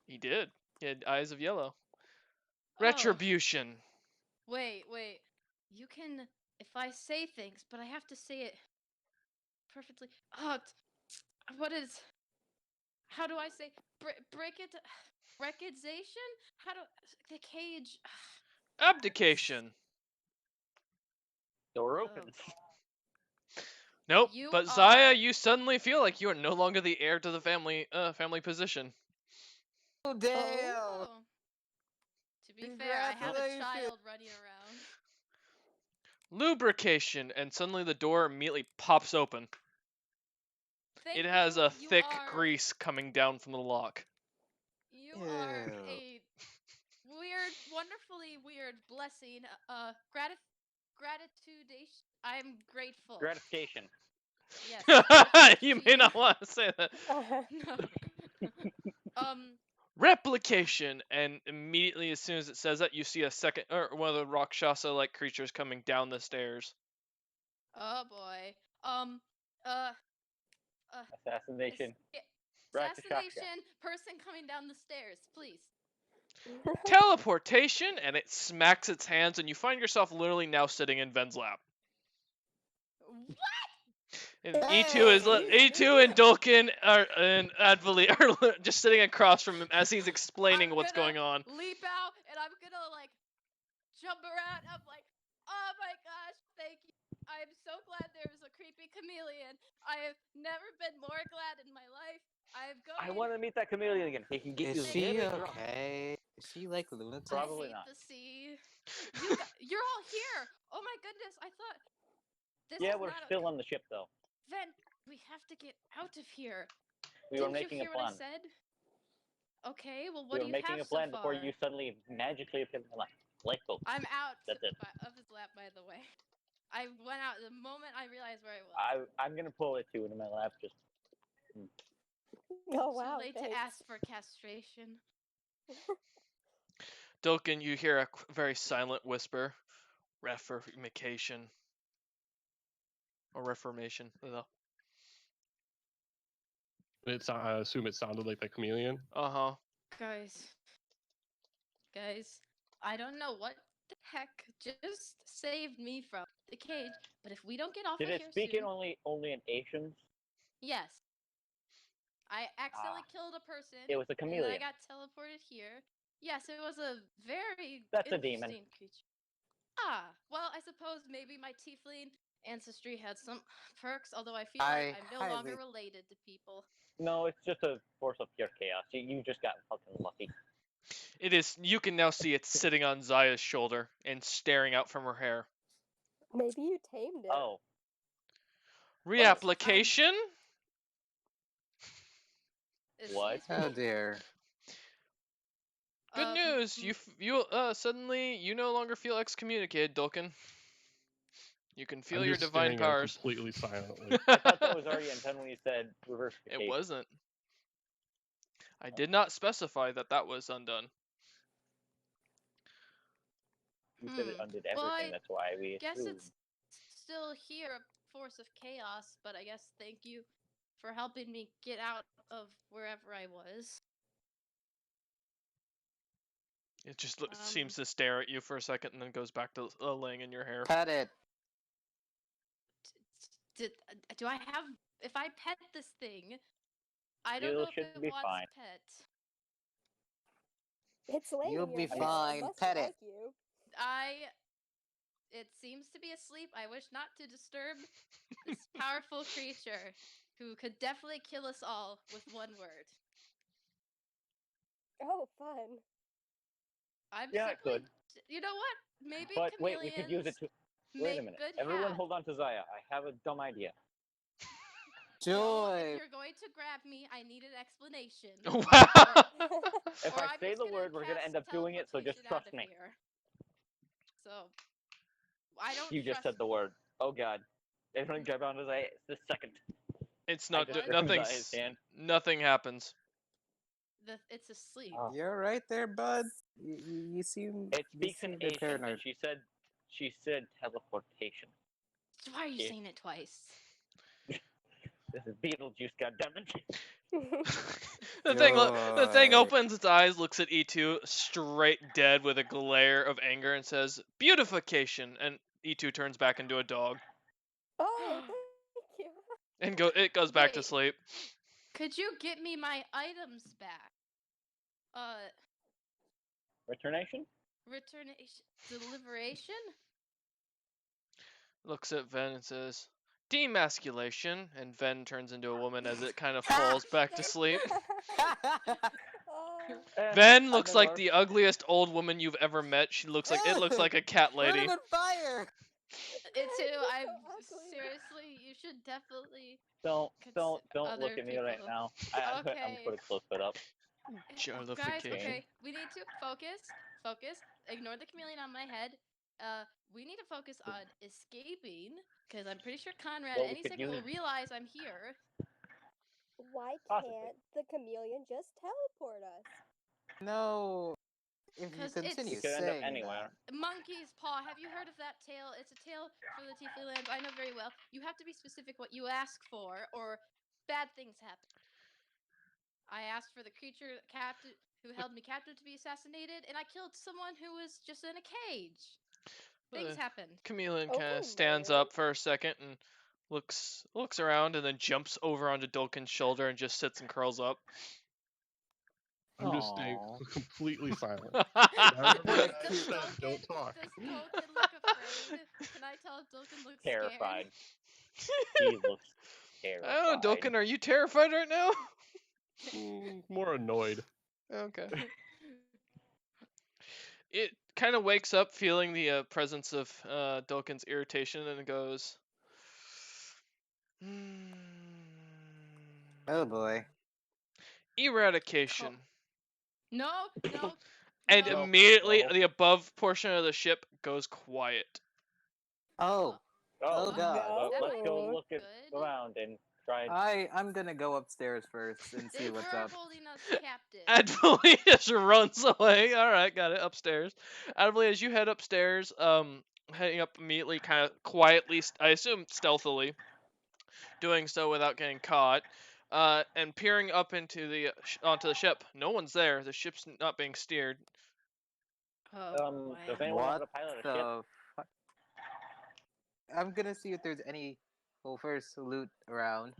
Speaker 1: He did. He had eyes of yellow.
Speaker 2: Oh.
Speaker 1: Retribution.
Speaker 2: Wait. You can, if I say things, but I have to say it perfectly. What is? How do I say break it? Recordization? How do the cage?
Speaker 1: Abdication.
Speaker 6: Door
Speaker 2: Oh.
Speaker 6: opens.
Speaker 1: Nope.
Speaker 2: You
Speaker 1: But Zaya,
Speaker 2: are-
Speaker 1: you suddenly feel like you are no longer the heir to the family position.
Speaker 5: Oh damn!
Speaker 2: Oh. To be fair, I have a
Speaker 5: Congratulations.
Speaker 2: child running around.
Speaker 1: Lubrication, and suddenly the door immediately pops open.
Speaker 2: Thank
Speaker 1: It has
Speaker 2: you.
Speaker 1: a
Speaker 2: You
Speaker 1: thick
Speaker 2: are-
Speaker 1: grease coming down from the lock.
Speaker 2: You are
Speaker 5: Ew.
Speaker 2: a weird, wonderfully weird blessing. Gratitudation. I'm grateful.
Speaker 6: Gratification.
Speaker 2: Yes.
Speaker 1: You may not want to say that.
Speaker 2: No.
Speaker 1: Replication, and immediately as soon as it says that, you see a second, or one of the Rakshasa-like creatures coming down the stairs.
Speaker 2: Oh boy.
Speaker 6: Assassination.
Speaker 2: Assassination. Person coming down the stairs, please.
Speaker 1: Teleportation, and it smacks its hands, and you find yourself literally now sitting in Ven's lap.
Speaker 2: What?
Speaker 1: And E2 and Dulkin and Advali are just sitting across from him as he's explaining
Speaker 2: I'm
Speaker 1: what's
Speaker 2: gonna
Speaker 1: going on.
Speaker 2: Leap out, and I'm gonna like jump around. I'm like, oh my gosh, thank you. I am so glad there was a creepy chameleon. I have never been more glad in my life.
Speaker 6: I want to meet that chameleon again. He can get you
Speaker 5: Is she
Speaker 6: very drunk.
Speaker 5: okay? Is she like lunatic?
Speaker 6: Probably
Speaker 2: I hate
Speaker 6: not.
Speaker 2: the sea. You're all here. Oh my goodness, I thought this
Speaker 6: Yeah,
Speaker 2: is
Speaker 6: we're
Speaker 2: not
Speaker 6: still on the ship though.
Speaker 2: Then we have to get out of here.
Speaker 6: We were
Speaker 2: Didn't
Speaker 6: making
Speaker 2: you
Speaker 6: a
Speaker 2: hear
Speaker 6: plan.
Speaker 2: what I said? Okay, well,
Speaker 6: We
Speaker 2: what
Speaker 6: were
Speaker 2: do you
Speaker 6: making
Speaker 2: have
Speaker 6: a plan
Speaker 2: so
Speaker 6: before
Speaker 2: far?
Speaker 6: you suddenly magically appeared in my life. Lifeboat.
Speaker 2: I'm out
Speaker 6: That's it.
Speaker 2: of his lap, by the way. I went out the moment I realized where I was.
Speaker 6: I'm gonna pull it too into my lap. Just
Speaker 3: Oh wow,
Speaker 2: Too late
Speaker 3: thanks.
Speaker 2: to ask for castration.
Speaker 1: Dulkin, you hear a very silent whisper. Reformation. Or reformation.
Speaker 4: I assume it sounded like the chameleon.
Speaker 1: Uh-huh.
Speaker 2: Guys, I don't know what the heck just saved me from the cage, but if we don't get off
Speaker 6: did
Speaker 2: of
Speaker 6: it
Speaker 2: here
Speaker 6: speak
Speaker 2: soon,
Speaker 6: in only in Asians?
Speaker 2: yes. I accidentally killed a person.
Speaker 6: It was a
Speaker 2: And then I
Speaker 6: chameleon.
Speaker 2: got teleported here. Yes, it was a very
Speaker 6: That's a demon.
Speaker 2: interesting creature. Well, I suppose maybe my tiefling ancestry had some perks, although I feel like I'm no longer related to people.
Speaker 6: No, it's just a force of pure chaos. You just got fucking lucky.
Speaker 1: It is. You can now see it sitting on Zaya's shoulder and staring out from her hair.
Speaker 3: Maybe you tamed it.
Speaker 6: Oh,
Speaker 1: Reapplication?
Speaker 6: What?
Speaker 2: Excuse
Speaker 5: Oh
Speaker 2: me?
Speaker 5: dear.
Speaker 1: Good news. You suddenly you no longer feel excommunicated, Dulkin. You can feel
Speaker 4: I'm
Speaker 1: your
Speaker 4: just
Speaker 1: divine
Speaker 4: staring at him
Speaker 1: powers.
Speaker 4: completely silently.
Speaker 6: I thought that was already undone when you said reverse.
Speaker 1: It wasn't. I did not specify that was undone.
Speaker 6: You said it undid everything.
Speaker 2: Well, I
Speaker 6: That's why we
Speaker 2: guess
Speaker 6: assumed.
Speaker 2: it's still here, a force of chaos, but I guess thank you for helping me get out of wherever I was.
Speaker 1: It just seems to stare at you for a second and then goes back to laying in your hair.
Speaker 5: Pet it.
Speaker 2: Do I have? If I pet this thing, I don't
Speaker 6: You
Speaker 2: know if
Speaker 6: should
Speaker 2: it
Speaker 6: be
Speaker 2: wants
Speaker 6: fine.
Speaker 2: pet.
Speaker 3: It's laying
Speaker 5: You'll
Speaker 3: in your
Speaker 5: be
Speaker 3: hair.
Speaker 5: fine.
Speaker 3: It must
Speaker 5: Pet it.
Speaker 3: like you.
Speaker 2: It seems to be asleep. I wish not to disturb this powerful creature who could definitely kill us all with one word.
Speaker 3: Oh, fun.
Speaker 6: Yeah, it could.
Speaker 2: You know what? Maybe
Speaker 6: But wait, we could use it to. Wait a
Speaker 2: make
Speaker 6: minute.
Speaker 2: good
Speaker 6: Everyone,
Speaker 2: hat.
Speaker 6: hold on to Zaya. I have a dumb idea.
Speaker 2: No,
Speaker 5: Joy.
Speaker 2: if you're going to grab me, I need an explanation.
Speaker 1: Wow.
Speaker 6: If
Speaker 2: Or
Speaker 6: I
Speaker 2: I'm
Speaker 6: say
Speaker 2: just
Speaker 6: the
Speaker 2: gonna
Speaker 6: word, we're gonna
Speaker 2: cast
Speaker 6: end up doing it. So just
Speaker 2: teleportation out
Speaker 6: trust
Speaker 2: of
Speaker 6: me.
Speaker 2: here. So I don't.
Speaker 6: You just
Speaker 2: trust
Speaker 6: said the word. Oh God. Everyone grab onto Zaya the second.
Speaker 1: It's
Speaker 6: I
Speaker 1: not.
Speaker 6: just
Speaker 2: What?
Speaker 6: grabbed Zaya's hand.
Speaker 1: Nothing happens.
Speaker 2: It's asleep.
Speaker 6: Oh.
Speaker 5: You're right there, bud. You seem.
Speaker 6: It
Speaker 5: You
Speaker 6: speaks in
Speaker 5: seem a bit
Speaker 6: Asian, and
Speaker 5: paranoid.
Speaker 6: she said teleportation.
Speaker 2: Why are you
Speaker 6: Yeah.
Speaker 2: saying it twice?
Speaker 6: This is Beetlejuice, goddammit.
Speaker 1: The thing
Speaker 5: Good.
Speaker 1: opens its eyes, looks at E2 straight dead with a glare of anger, and says, "Beautification." And E2 turns back into a dog
Speaker 3: Oh, thank you.
Speaker 1: and it goes back to
Speaker 2: Wait.
Speaker 1: sleep.
Speaker 2: Could you get me my items back?
Speaker 6: Returnation?
Speaker 2: Returnation, deliberation?
Speaker 1: Looks at Ven and says, "Demasculation." And Ven turns into a woman as it kind of falls back to sleep.
Speaker 3: Oh,
Speaker 1: Ven
Speaker 6: I've
Speaker 1: looks
Speaker 6: never
Speaker 1: like
Speaker 6: heard-
Speaker 1: the ugliest old woman you've ever met. She looks like a cat
Speaker 5: Put
Speaker 1: lady.
Speaker 5: him on fire!
Speaker 2: It too.
Speaker 3: You're
Speaker 2: I'm
Speaker 3: so ugly.
Speaker 2: seriously. You should definitely.
Speaker 6: Don't
Speaker 2: other
Speaker 6: look at me right
Speaker 2: people.
Speaker 6: now. I'm
Speaker 2: Okay.
Speaker 6: gonna put a close fit up.
Speaker 2: Guys,
Speaker 1: Jollification.
Speaker 2: okay. We need to focus. Focus. Ignore the chameleon on my head. We need to focus on escaping, because I'm pretty sure Conrad
Speaker 6: Well,
Speaker 2: at
Speaker 6: we
Speaker 2: any
Speaker 6: could
Speaker 2: second will
Speaker 6: use-
Speaker 2: realize I'm here.
Speaker 3: why
Speaker 6: Possibly.
Speaker 3: can't the chameleon just teleport us?
Speaker 5: No. If you
Speaker 2: 'Cause it's-
Speaker 5: continue
Speaker 6: We could end up
Speaker 5: saying
Speaker 6: anywhere.
Speaker 2: Monkey's Paw. Have you heard of that tale? It's a tale for the Tiefling lands. I know very well. You have to be specific what you ask for, or bad things happen. I asked for the creature captive who held me captive to be assassinated, and I killed someone who was just in a cage. Things
Speaker 1: The
Speaker 2: happened.
Speaker 1: chameleon
Speaker 3: Okay,
Speaker 1: kind of stands
Speaker 3: Mary.
Speaker 1: up for a second and looks around and then jumps over onto Dolkin's shoulder and just sits and curls up.
Speaker 4: I'm just staying
Speaker 5: Aw.
Speaker 4: completely silent.
Speaker 5: What
Speaker 4: Whatever
Speaker 5: a
Speaker 4: that
Speaker 5: cute-
Speaker 4: says, don't talk.
Speaker 2: Does Dolkin look afraid? Can I tell if Dolkin looks
Speaker 6: Terrified.
Speaker 2: scared?
Speaker 6: He looks terrified.
Speaker 1: I don't know, Dolkin, are you terrified right now?
Speaker 4: More annoyed.
Speaker 1: Okay. It kind of wakes up feeling the presence of Dolkin's irritation and it goes,
Speaker 5: Oh boy.
Speaker 1: eradication.
Speaker 2: No, no.
Speaker 1: And
Speaker 2: no.
Speaker 1: immediately
Speaker 6: No.
Speaker 1: the above portion of the ship goes quiet.
Speaker 5: Oh. Oh, God.
Speaker 6: Well,
Speaker 3: No.
Speaker 6: let's go look
Speaker 2: Good.
Speaker 6: around and try.
Speaker 5: I'm gonna go upstairs first and see
Speaker 2: They
Speaker 5: what's
Speaker 2: were
Speaker 5: up.
Speaker 2: holding us captive.
Speaker 1: Advoli just runs away. All right, got it. Upstairs. Advoli, as you head upstairs, heading up immediately, kind of quietly, I assume stealthily, doing so without getting caught, and peering up into onto the ship. No one's there. The ship's not being steered.
Speaker 2: Oh,
Speaker 6: Does anyone know how to
Speaker 5: What
Speaker 6: pilot a ship?
Speaker 5: the fuck? I'm gonna see if there's any, well, first, loot around.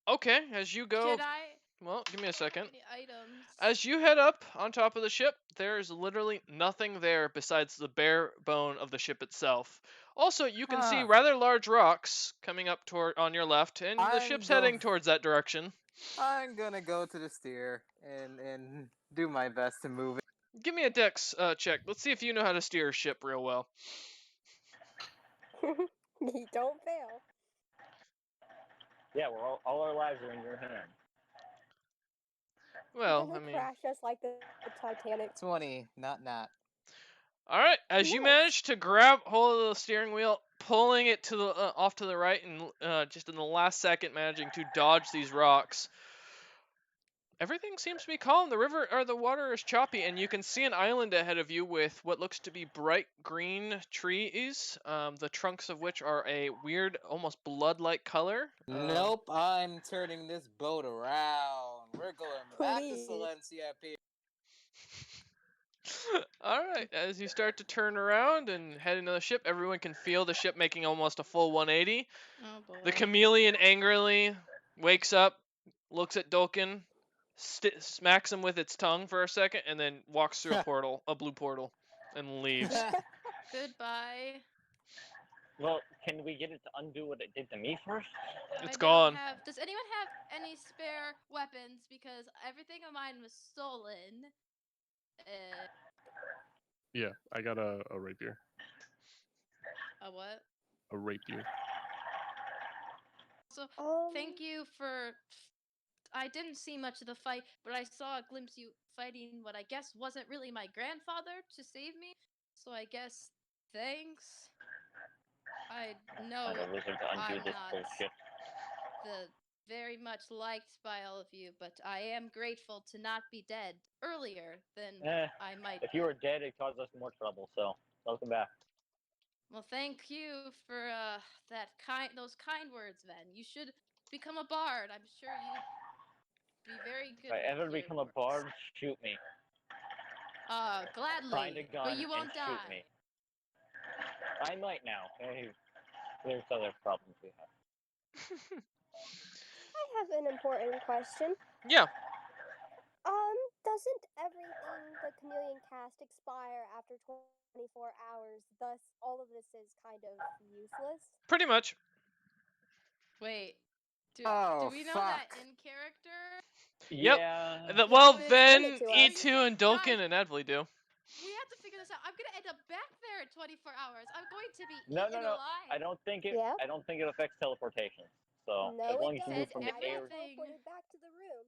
Speaker 1: Okay, as you go.
Speaker 2: Should I?
Speaker 1: Well, give me a second.
Speaker 2: Any items?
Speaker 1: As you head up on top of the ship, there is literally nothing there besides the bare bone of the ship itself. Also, you can see
Speaker 5: Huh.
Speaker 1: rather large rocks coming up on your left, and the
Speaker 5: I'm
Speaker 1: ship's
Speaker 5: go-
Speaker 1: heading towards that direction.
Speaker 5: I'm gonna go to the steer and do my best to move it.
Speaker 1: Give me a dex check. Let's see if you know how to steer a ship real well.
Speaker 3: You don't fail.
Speaker 6: Yeah, we're all our lives are in your hands.
Speaker 1: Well,
Speaker 3: You're
Speaker 1: I
Speaker 3: gonna
Speaker 1: mean,
Speaker 3: crash us like the Titanic.
Speaker 5: 20, not.
Speaker 1: all right. As you
Speaker 3: Nice.
Speaker 1: manage to grab hold of the steering wheel, pulling it to the off to the right, and just in the last second managing to dodge these rocks. Everything seems to be calm. The water is choppy, and you can see an island ahead of you with what looks to be bright green trees, the trunks of which are a weird, almost blood-like color.
Speaker 5: Nope, I'm turning this boat around. We're going back to
Speaker 3: Please.
Speaker 5: Silencia Pier.
Speaker 1: All right, as you start to turn around and head into the ship, everyone can feel the ship making almost a full 180.
Speaker 2: Oh boy.
Speaker 1: The chameleon angrily wakes up, looks at Dolkin, smacks him with its tongue for a second, and then walks through a blue portal, and leaves.
Speaker 2: Goodbye.
Speaker 6: Well, can we get it to undo what it did to me first?
Speaker 1: It's
Speaker 2: I don't
Speaker 1: gone.
Speaker 2: Does anyone have any spare weapons? Because everything of mine was stolen.
Speaker 4: Yeah, I got a rapier.
Speaker 2: A what?
Speaker 4: A rapier.
Speaker 2: So
Speaker 3: Um,
Speaker 2: thank you for. I didn't see much of the fight, but I saw a glimpse you fighting what I guess wasn't really my grandfather to save me. So I guess thanks. I know
Speaker 6: Find a wizard to undo
Speaker 2: I'm
Speaker 6: this
Speaker 2: not
Speaker 6: bullshit.
Speaker 2: the very much liked by all of you, but I am grateful to not be dead earlier than I might
Speaker 6: If
Speaker 2: be.
Speaker 6: you were dead, it caused us more trouble. So welcome back.
Speaker 2: Well, thank you for those kind words, Ven. You should become a bard. I'm sure you'd be very good.
Speaker 6: If I
Speaker 2: with
Speaker 6: ever
Speaker 2: your
Speaker 6: become a
Speaker 2: words.
Speaker 6: bard, shoot me.
Speaker 2: Gladly.
Speaker 6: Find a gun
Speaker 2: But you won't
Speaker 6: and
Speaker 2: die.
Speaker 6: shoot me. I might now. Hey, there's other problems we have.
Speaker 3: I have an important question.
Speaker 1: Yeah.
Speaker 3: Doesn't everything the Chameleon cast expire after 24 hours? Thus, all of this is kind of useless.
Speaker 1: Pretty much.
Speaker 2: Wait. Do
Speaker 5: Oh,
Speaker 2: we know that
Speaker 5: fuck.
Speaker 2: in character?
Speaker 1: Yep.
Speaker 6: Yeah.
Speaker 1: Well,
Speaker 3: they
Speaker 1: then
Speaker 3: explained it to us.
Speaker 1: E2 and Dolkin
Speaker 2: Guys,
Speaker 1: and Edley do.
Speaker 2: We have to figure this out. I'm gonna end up back there in 24 hours. I'm going to be
Speaker 6: No.
Speaker 2: eaten alive.
Speaker 6: I don't think it.
Speaker 3: Yeah?
Speaker 6: I don't think it affects teleportation. So
Speaker 3: No,
Speaker 6: as long
Speaker 3: it
Speaker 6: as you
Speaker 3: does.
Speaker 6: move from
Speaker 3: and
Speaker 6: the
Speaker 3: I got
Speaker 6: air,
Speaker 3: teleported back to the room.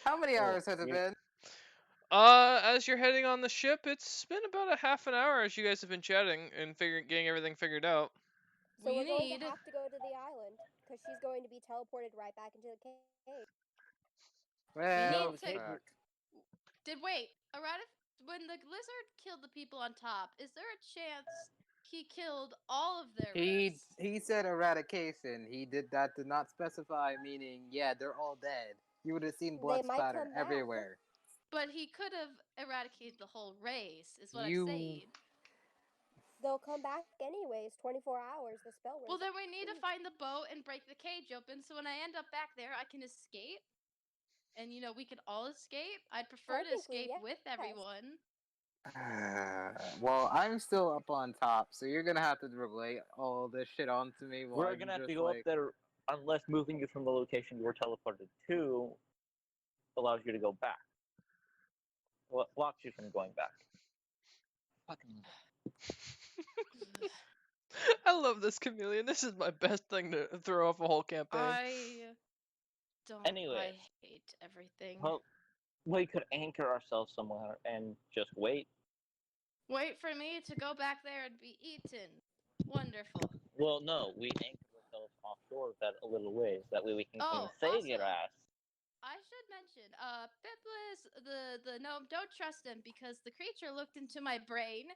Speaker 5: How many hours has it
Speaker 6: you-
Speaker 5: been?
Speaker 1: As you're heading on the ship, it's been about a half an hour as you guys have been chatting and getting everything figured out.
Speaker 3: So
Speaker 2: We
Speaker 3: we're going
Speaker 2: need-
Speaker 3: to have to go to the island because she's going to be teleported right back into the cave.
Speaker 5: Well,
Speaker 2: need to-
Speaker 5: fuck.
Speaker 2: Wait, when the lizard killed the people on top, is there a chance he killed all of their race?
Speaker 5: He said eradication. Did not specify, meaning yeah, they're all dead. You would have seen blood
Speaker 3: They might
Speaker 5: splatter
Speaker 3: come back.
Speaker 5: everywhere.
Speaker 2: But he could have eradicated the whole race, is what
Speaker 5: You-
Speaker 2: I'm saying.
Speaker 3: They'll come back anyways. 24 hours. The spell
Speaker 2: Well,
Speaker 3: wears
Speaker 2: then we need to find the boat and break the cage open, so when I end up back there, I can escape. And, we can all escape. I'd prefer to
Speaker 3: Technically,
Speaker 2: escape
Speaker 3: yes.
Speaker 2: with everyone.
Speaker 5: Well, I'm still up on top, so you're gonna have to relay all this shit onto me. While
Speaker 6: we're
Speaker 5: I'm
Speaker 6: gonna have to
Speaker 5: just
Speaker 6: go
Speaker 5: like,
Speaker 6: up there unless moving you from the location you were teleported to allows you to go back. Well, it blocks you from going back. Fucking.
Speaker 1: I love this chameleon. This is my best thing to throw off a whole campaign.
Speaker 2: I don't.
Speaker 6: Anyway.
Speaker 2: I hate everything.
Speaker 6: Well, we could anchor ourselves somewhere and just wait.
Speaker 2: Wait for me to go back there and be eaten. Wonderful.
Speaker 6: Well, no, we anchor ourselves offshore that a little ways. That way we can
Speaker 2: Oh,
Speaker 6: save your
Speaker 2: also-
Speaker 6: ass.
Speaker 2: I should mention, Piplis, the gnome, don't trust him because the creature looked into my brain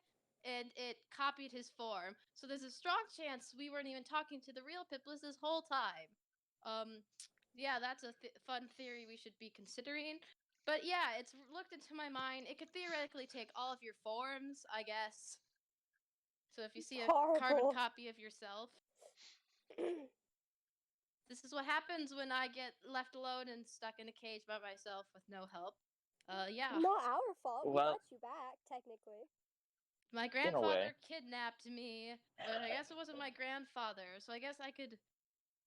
Speaker 2: and it copied his form. So there's a strong chance we weren't even talking to the real Piplis this whole time. Yeah, that's a fun theory we should be considering. But yeah, it's looked into my mind. It could theoretically take all of your forms, I guess. So if you see a
Speaker 3: Horrible.
Speaker 2: carbon copy of yourself, this is what happens when I get left alone and stuck in a cage by myself with no help. Yeah.
Speaker 3: Not our fault. We
Speaker 6: Well-
Speaker 3: got you back, technically.
Speaker 2: My
Speaker 6: a
Speaker 2: grandfather
Speaker 6: way.
Speaker 2: kidnapped me, but I guess it wasn't my grandfather, so I guess I could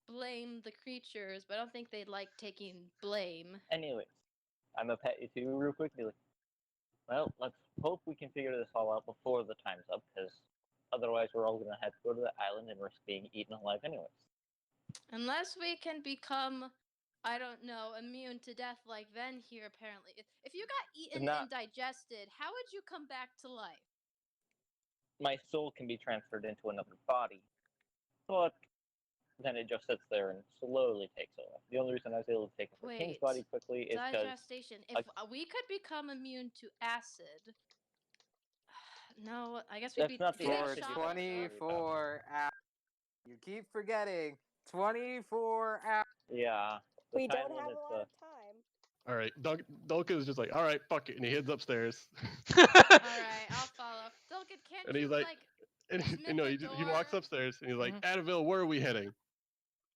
Speaker 2: blame the creatures, but I don't think they'd like taking blame.
Speaker 6: Anyways, I'm gonna pet you two real quick. Be like, well, let's hope we can figure this all out before the time's up, because otherwise we're all gonna have to go to the island and risk being eaten alive anyways.
Speaker 2: Unless we can become, I don't know, immune to death like Ven here, apparently. If you got eaten
Speaker 6: Not-
Speaker 2: and digested, how would you come back to life?
Speaker 6: My soul can be transferred into another body, but then it just sits there and slowly takes over. The only reason I was able to take over King's
Speaker 2: Wait.
Speaker 6: body quickly is because
Speaker 2: Digestation. If we could become immune to acid. No, I guess we'd
Speaker 6: That's
Speaker 2: be
Speaker 6: not the
Speaker 2: we'd
Speaker 5: for
Speaker 6: acid
Speaker 2: shot
Speaker 6: you guys are
Speaker 2: ourselves.
Speaker 5: 24 hours. You keep forgetting 24 hours.
Speaker 6: yeah, the
Speaker 3: We
Speaker 6: time
Speaker 3: don't have a
Speaker 6: limit's,
Speaker 3: lot of time.
Speaker 4: All right, Dulka is just like, all right, fuck it, and he heads upstairs.
Speaker 2: All right, I'll follow. Dolgan, can't
Speaker 4: And
Speaker 2: you
Speaker 4: he's like-
Speaker 2: like
Speaker 4: and no,
Speaker 2: the
Speaker 4: he walks
Speaker 2: door.
Speaker 4: upstairs and he's like,
Speaker 1: Mhm.
Speaker 4: Adaville, where are we heading?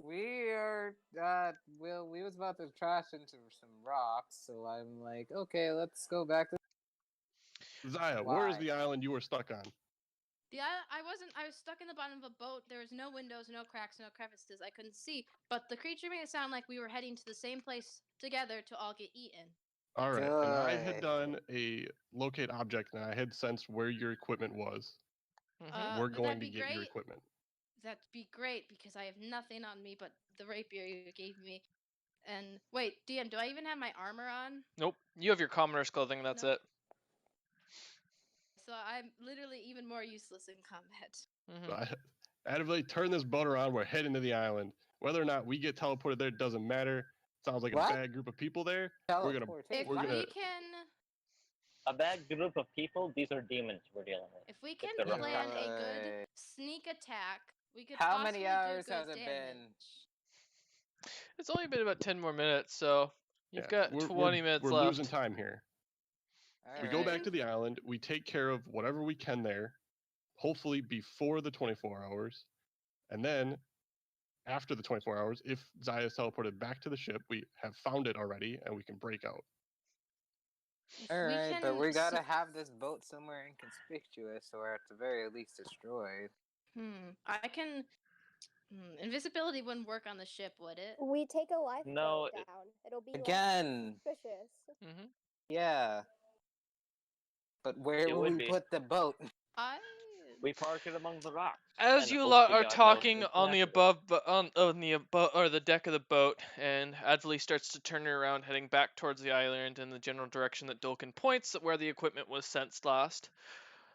Speaker 5: We are, we was about to trash into some rocks, so I'm like, okay, let's go back to.
Speaker 4: Zaya, where is
Speaker 5: Why?
Speaker 4: the island you were stuck on?
Speaker 2: I was stuck in the bottom of a boat. There was no windows, no cracks, no crevices. I couldn't see. But the creature made it sound like we were heading to the same place together to all get eaten.
Speaker 4: All right, and I had
Speaker 5: Good.
Speaker 4: done a locate object, and I had sensed where your equipment was.
Speaker 1: Mhm.
Speaker 4: We're
Speaker 2: would that
Speaker 4: going to
Speaker 2: be
Speaker 4: get your
Speaker 2: great?
Speaker 4: equipment.
Speaker 2: That'd be great because I have nothing on me but the rapier you gave me. And wait, DM, do I even have my armor on?
Speaker 1: Nope. You have your commoner's clothing, that's
Speaker 2: No.
Speaker 1: it.
Speaker 2: So I'm literally even more useless in combat.
Speaker 1: Mhm.
Speaker 4: So Advocate, turn this boat around. We're heading to the island. Whether or not we get teleported there doesn't matter. Sounds like
Speaker 5: What?
Speaker 4: a bad group of people there. We're gonna
Speaker 2: If
Speaker 4: We're
Speaker 2: we
Speaker 4: gonna-
Speaker 2: can,
Speaker 6: A bad group of people. These are demons we're dealing with.
Speaker 2: if we can
Speaker 6: the rough
Speaker 2: plan a
Speaker 5: Right.
Speaker 2: good sneak attack, we could
Speaker 5: How
Speaker 2: possibly
Speaker 5: many hours
Speaker 2: do good
Speaker 5: has it been?
Speaker 2: damage.
Speaker 1: It's only been about 10 more minutes, so you've got
Speaker 4: we're,
Speaker 1: 20 minutes
Speaker 4: we're
Speaker 1: left.
Speaker 4: losing time here. We go back
Speaker 5: Alright.
Speaker 4: to the island. We take care of whatever we can there, hopefully before the 24 hours. And then after the 24 hours, if Zaya is teleported back to the ship, we have found it already and we can break out.
Speaker 5: Alright, but
Speaker 2: can
Speaker 5: we
Speaker 2: s-
Speaker 5: gotta have this boat somewhere inconspicuous or at the very least destroyed.
Speaker 2: I can. Invisibility wouldn't work on the ship, would it?
Speaker 3: We take a lifeboat
Speaker 6: No,
Speaker 3: down. It'll be
Speaker 5: Again!
Speaker 3: less suspicious.
Speaker 1: Hmm.
Speaker 5: Yeah. But where
Speaker 6: It
Speaker 5: will
Speaker 6: would
Speaker 5: we
Speaker 6: be.
Speaker 5: put the boat?
Speaker 6: We park it among the rocks.
Speaker 1: As
Speaker 6: and
Speaker 1: you
Speaker 6: hope
Speaker 1: lot
Speaker 6: to
Speaker 1: are
Speaker 6: God knows
Speaker 1: talking
Speaker 6: it's
Speaker 1: on the
Speaker 6: natural.
Speaker 1: the deck of the boat, and Adley starts to turn around, heading back towards the island in the general direction that Dulcan points at where the equipment was sensed last.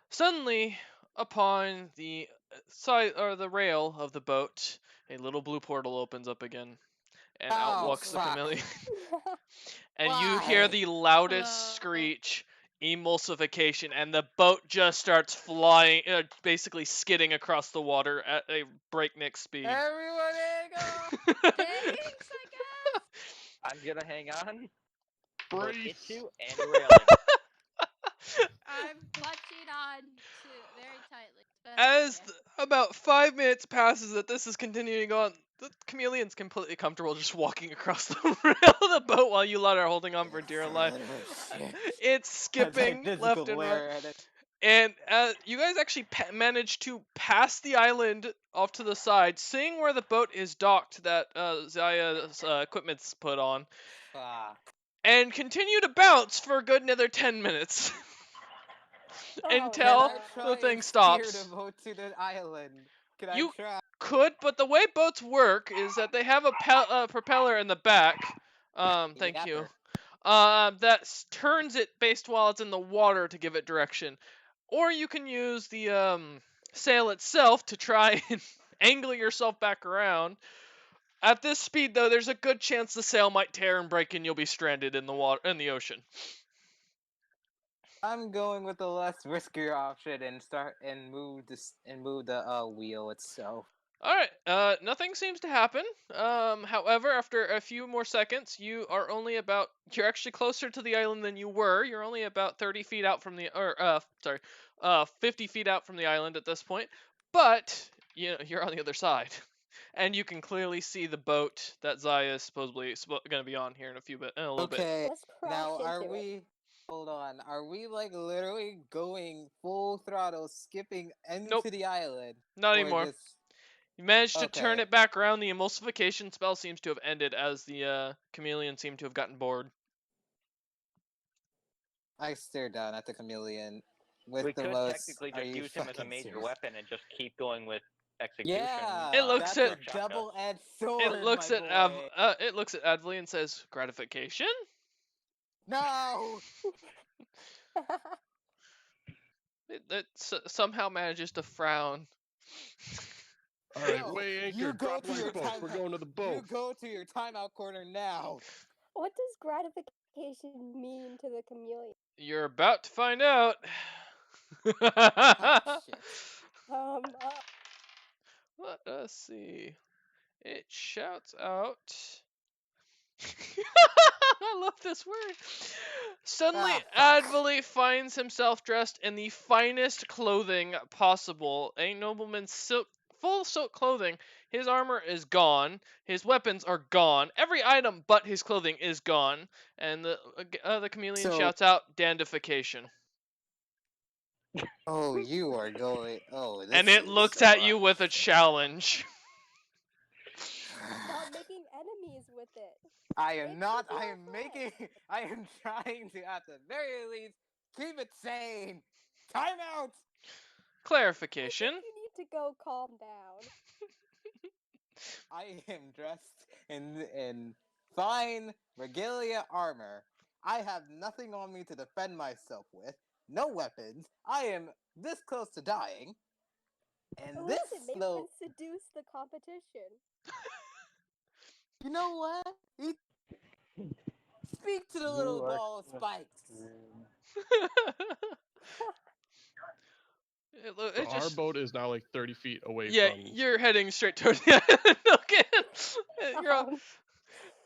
Speaker 1: Suddenly, upon the side or the rail of the boat, a little blue portal opens up again, and out
Speaker 5: Oh,
Speaker 1: walks the
Speaker 5: fuck.
Speaker 1: chameleon. And you hear
Speaker 5: Why?
Speaker 1: the loudest
Speaker 2: Hello?
Speaker 1: screech, emulsification, and the boat just starts flying, basically skidding across the water at a breakneck speed.
Speaker 5: Everyone hang on!
Speaker 2: Thanks, I guess.
Speaker 6: I'm gonna hang on. Both
Speaker 4: Brace.
Speaker 6: you and railing.
Speaker 2: I'm clutching on to very tightly.
Speaker 1: As
Speaker 2: Yeah.
Speaker 1: about 5 minutes passes that this is continuing on, the chameleon's completely comfortable just walking across the rail of the boat while you lot are holding on for dear life. It's skipping left and right. And you guys actually managed to pass the island off to the side, seeing where the boat is docked that Zaya's equipment's put on,
Speaker 5: Fuck.
Speaker 1: and continue to bounce for a good another 10 minutes.
Speaker 3: Oh,
Speaker 1: Until
Speaker 5: Can I
Speaker 3: no.
Speaker 5: try
Speaker 1: the thing
Speaker 5: and
Speaker 1: stops.
Speaker 5: steer the boat to the island? Can
Speaker 1: You-
Speaker 5: I try?
Speaker 1: Could, but the way boats work is that they have a propeller in the back. Thank you. That turns it based while it's in the water to give it direction. Or you can use the sail itself to try and angle yourself back around. At this speed, though, there's a good chance the sail might tear and break, and you'll be stranded in the water in the ocean.
Speaker 5: I'm going with the less riskier option and move the wheel itself.
Speaker 1: All right. Nothing seems to happen. However, after a few more seconds, you're actually closer to the island than you were. You're only about 30 feet out from 50 feet out from the island at this point. But you're on the other side, and you can clearly see the boat that Zaya is supposedly going to be on here in a little bit.
Speaker 5: Okay.
Speaker 3: Let's crash
Speaker 5: Now, are
Speaker 3: into it.
Speaker 5: we? Hold on. Are we like literally going full throttle, skipping into
Speaker 1: Nope.
Speaker 5: the island?
Speaker 1: Not
Speaker 5: Or
Speaker 1: anymore.
Speaker 5: just-
Speaker 1: You managed to turn
Speaker 5: Okay.
Speaker 1: it back around. The emulsification spell seems to have ended as the chameleon seemed to have gotten bored.
Speaker 5: I stare down at the chameleon with
Speaker 6: We
Speaker 5: the
Speaker 6: could
Speaker 5: most.
Speaker 6: technically
Speaker 5: "Are
Speaker 6: just
Speaker 5: you
Speaker 6: use him as a
Speaker 5: fucking
Speaker 6: major
Speaker 5: serious?"
Speaker 6: weapon and just keep going with execution.
Speaker 5: Yeah,
Speaker 1: It looks
Speaker 5: that's
Speaker 1: at-
Speaker 5: a double-edged sword.
Speaker 1: It looks
Speaker 5: my
Speaker 1: at
Speaker 5: boy.
Speaker 1: it looks at Adley and says, "Gratification."
Speaker 5: No.
Speaker 1: It somehow manages to frown.
Speaker 4: All right,
Speaker 5: No,
Speaker 4: weigh
Speaker 5: you
Speaker 4: anchor.
Speaker 5: go
Speaker 4: Drop
Speaker 5: to your
Speaker 4: lifeboats. We're
Speaker 5: timeout.
Speaker 4: going to the
Speaker 5: You
Speaker 4: boat.
Speaker 5: go to your timeout corner now.
Speaker 3: What does gratification mean to the chameleon?
Speaker 1: You're about to find out.
Speaker 5: Ah, shit.
Speaker 1: Let us see. It shouts out. I love this word. Suddenly,
Speaker 5: Ah, fuck.
Speaker 1: Advali finds himself dressed in the finest clothing possible. A nobleman's full silk clothing. His armor is gone. His weapons are gone. Every item but his clothing is gone. And the chameleon
Speaker 5: So-
Speaker 1: shouts out, "Dandification."
Speaker 5: Oh, you are going. Oh, this
Speaker 1: And it
Speaker 5: is
Speaker 1: looks
Speaker 5: so
Speaker 1: at you with a challenge.
Speaker 3: Stop making enemies with it.
Speaker 5: I am
Speaker 3: Make
Speaker 5: not.
Speaker 3: it
Speaker 5: I
Speaker 3: your
Speaker 5: am
Speaker 3: friend.
Speaker 5: making. I am trying to, at the very least, keep it sane. Time out.
Speaker 1: Clarification.
Speaker 3: You need to go calm down.
Speaker 5: I am dressed in fine regalia armor. I have nothing on me to defend myself with. No weapons. I am this close to dying. And this
Speaker 3: Listen, maybe we
Speaker 5: little,
Speaker 3: can seduce the competition.
Speaker 5: you know what? Speak to the little
Speaker 6: You are
Speaker 5: ball of spikes.
Speaker 1: It
Speaker 4: So our
Speaker 1: just
Speaker 4: boat is now like 30 feet away
Speaker 1: yeah,
Speaker 4: from.
Speaker 1: you're heading straight towards the island. Okay. You're all,
Speaker 3: Um,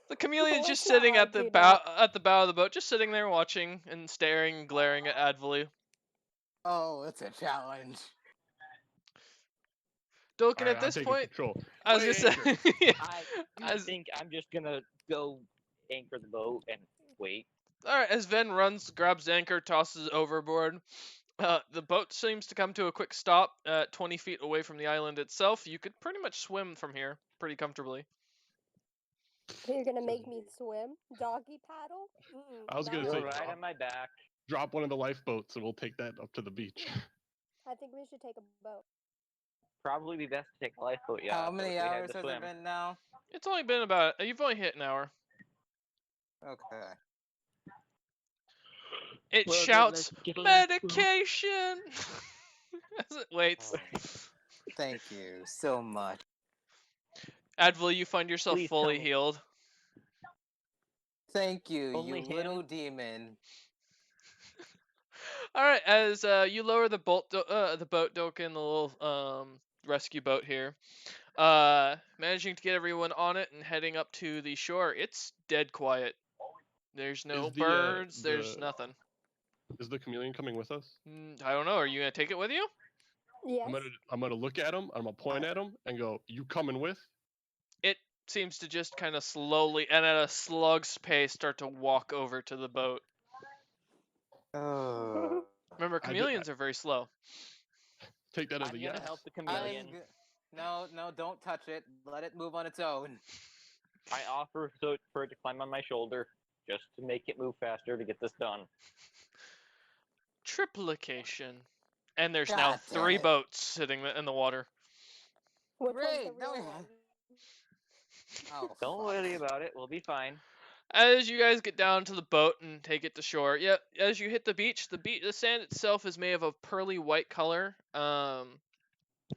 Speaker 1: the chameleon's
Speaker 3: let's
Speaker 1: just
Speaker 3: not
Speaker 1: sitting at the
Speaker 3: argue
Speaker 1: bow
Speaker 3: now.
Speaker 1: at the bow of the boat, just sitting there watching and staring and glaring at Advali.
Speaker 5: Oh, it's a challenge.
Speaker 1: Dolkin,
Speaker 4: Alright,
Speaker 1: at
Speaker 4: I'm
Speaker 1: this
Speaker 4: taking
Speaker 1: point,
Speaker 4: control.
Speaker 1: I was
Speaker 4: Weigh
Speaker 1: gonna say, yeah,
Speaker 6: I
Speaker 1: as
Speaker 6: think I'm just gonna go anchor the boat and wait.
Speaker 1: all right, as Ven runs, grabs anchor, tosses it overboard. The boat seems to come to a quick stop 20 feet away from the island itself. You could pretty much swim from here pretty comfortably.
Speaker 3: You're gonna make me swim? Doggy paddle?
Speaker 4: I was gonna
Speaker 3: no.
Speaker 4: say
Speaker 6: You'll ride
Speaker 4: drop.
Speaker 6: on my back.
Speaker 4: Drop one of the lifeboats and we'll take that up to the beach.
Speaker 3: I think we should take a boat.
Speaker 6: Probably be best to take a lifeboat. Yeah.
Speaker 5: How
Speaker 6: but
Speaker 5: many
Speaker 6: if we had
Speaker 5: hours
Speaker 6: to
Speaker 5: has
Speaker 6: swim,
Speaker 5: it been now?
Speaker 1: It's only been about you've only hit an hour.
Speaker 5: Okay.
Speaker 1: It
Speaker 6: Well, then
Speaker 1: shouts
Speaker 6: let's get a lifeboat.
Speaker 1: medication as it waits.
Speaker 5: Thank you so much.
Speaker 1: Advil, you find yourself
Speaker 6: Please
Speaker 1: fully
Speaker 6: tell me.
Speaker 1: healed.
Speaker 5: Thank you,
Speaker 6: Only
Speaker 5: you
Speaker 6: him?
Speaker 5: little demon.
Speaker 1: All right, as you lower the boat, Doken, the little rescue boat here, managing to get everyone on it and heading up to the shore. It's dead quiet. There's no
Speaker 4: Is the,
Speaker 1: birds. There's nothing.
Speaker 4: Is the chameleon coming with us?
Speaker 1: I don't know. Are you gonna take it with you?
Speaker 3: Yes.
Speaker 4: I'm gonna look at him. I'm gonna point at him and go, "You coming with?"
Speaker 1: It seems to just kind of slowly and at a slug's pace start to walk over to the boat.
Speaker 5: Oh.
Speaker 1: Remember,
Speaker 4: I did-
Speaker 1: chameleons are very slow.
Speaker 4: Take that as
Speaker 6: I'm
Speaker 4: a
Speaker 6: gonna
Speaker 4: yes.
Speaker 6: help the chameleon.
Speaker 5: No, don't touch it. Let it move on its own.
Speaker 6: I offer for it to climb on my shoulder just to make it move faster to get this done.
Speaker 1: Triplication. And there's
Speaker 5: God
Speaker 1: now
Speaker 5: damn
Speaker 1: 3
Speaker 5: it.
Speaker 1: boats sitting in the water.
Speaker 3: Which one's
Speaker 5: Great.
Speaker 3: the
Speaker 5: Now we
Speaker 3: real
Speaker 5: have.
Speaker 3: one?
Speaker 5: Oh,
Speaker 6: Don't
Speaker 5: fuck.
Speaker 6: worry about it. We'll be fine.
Speaker 1: As you guys get down to the boat and take it to shore, yep. As you hit the beach, the sand itself is made of a pearly white color.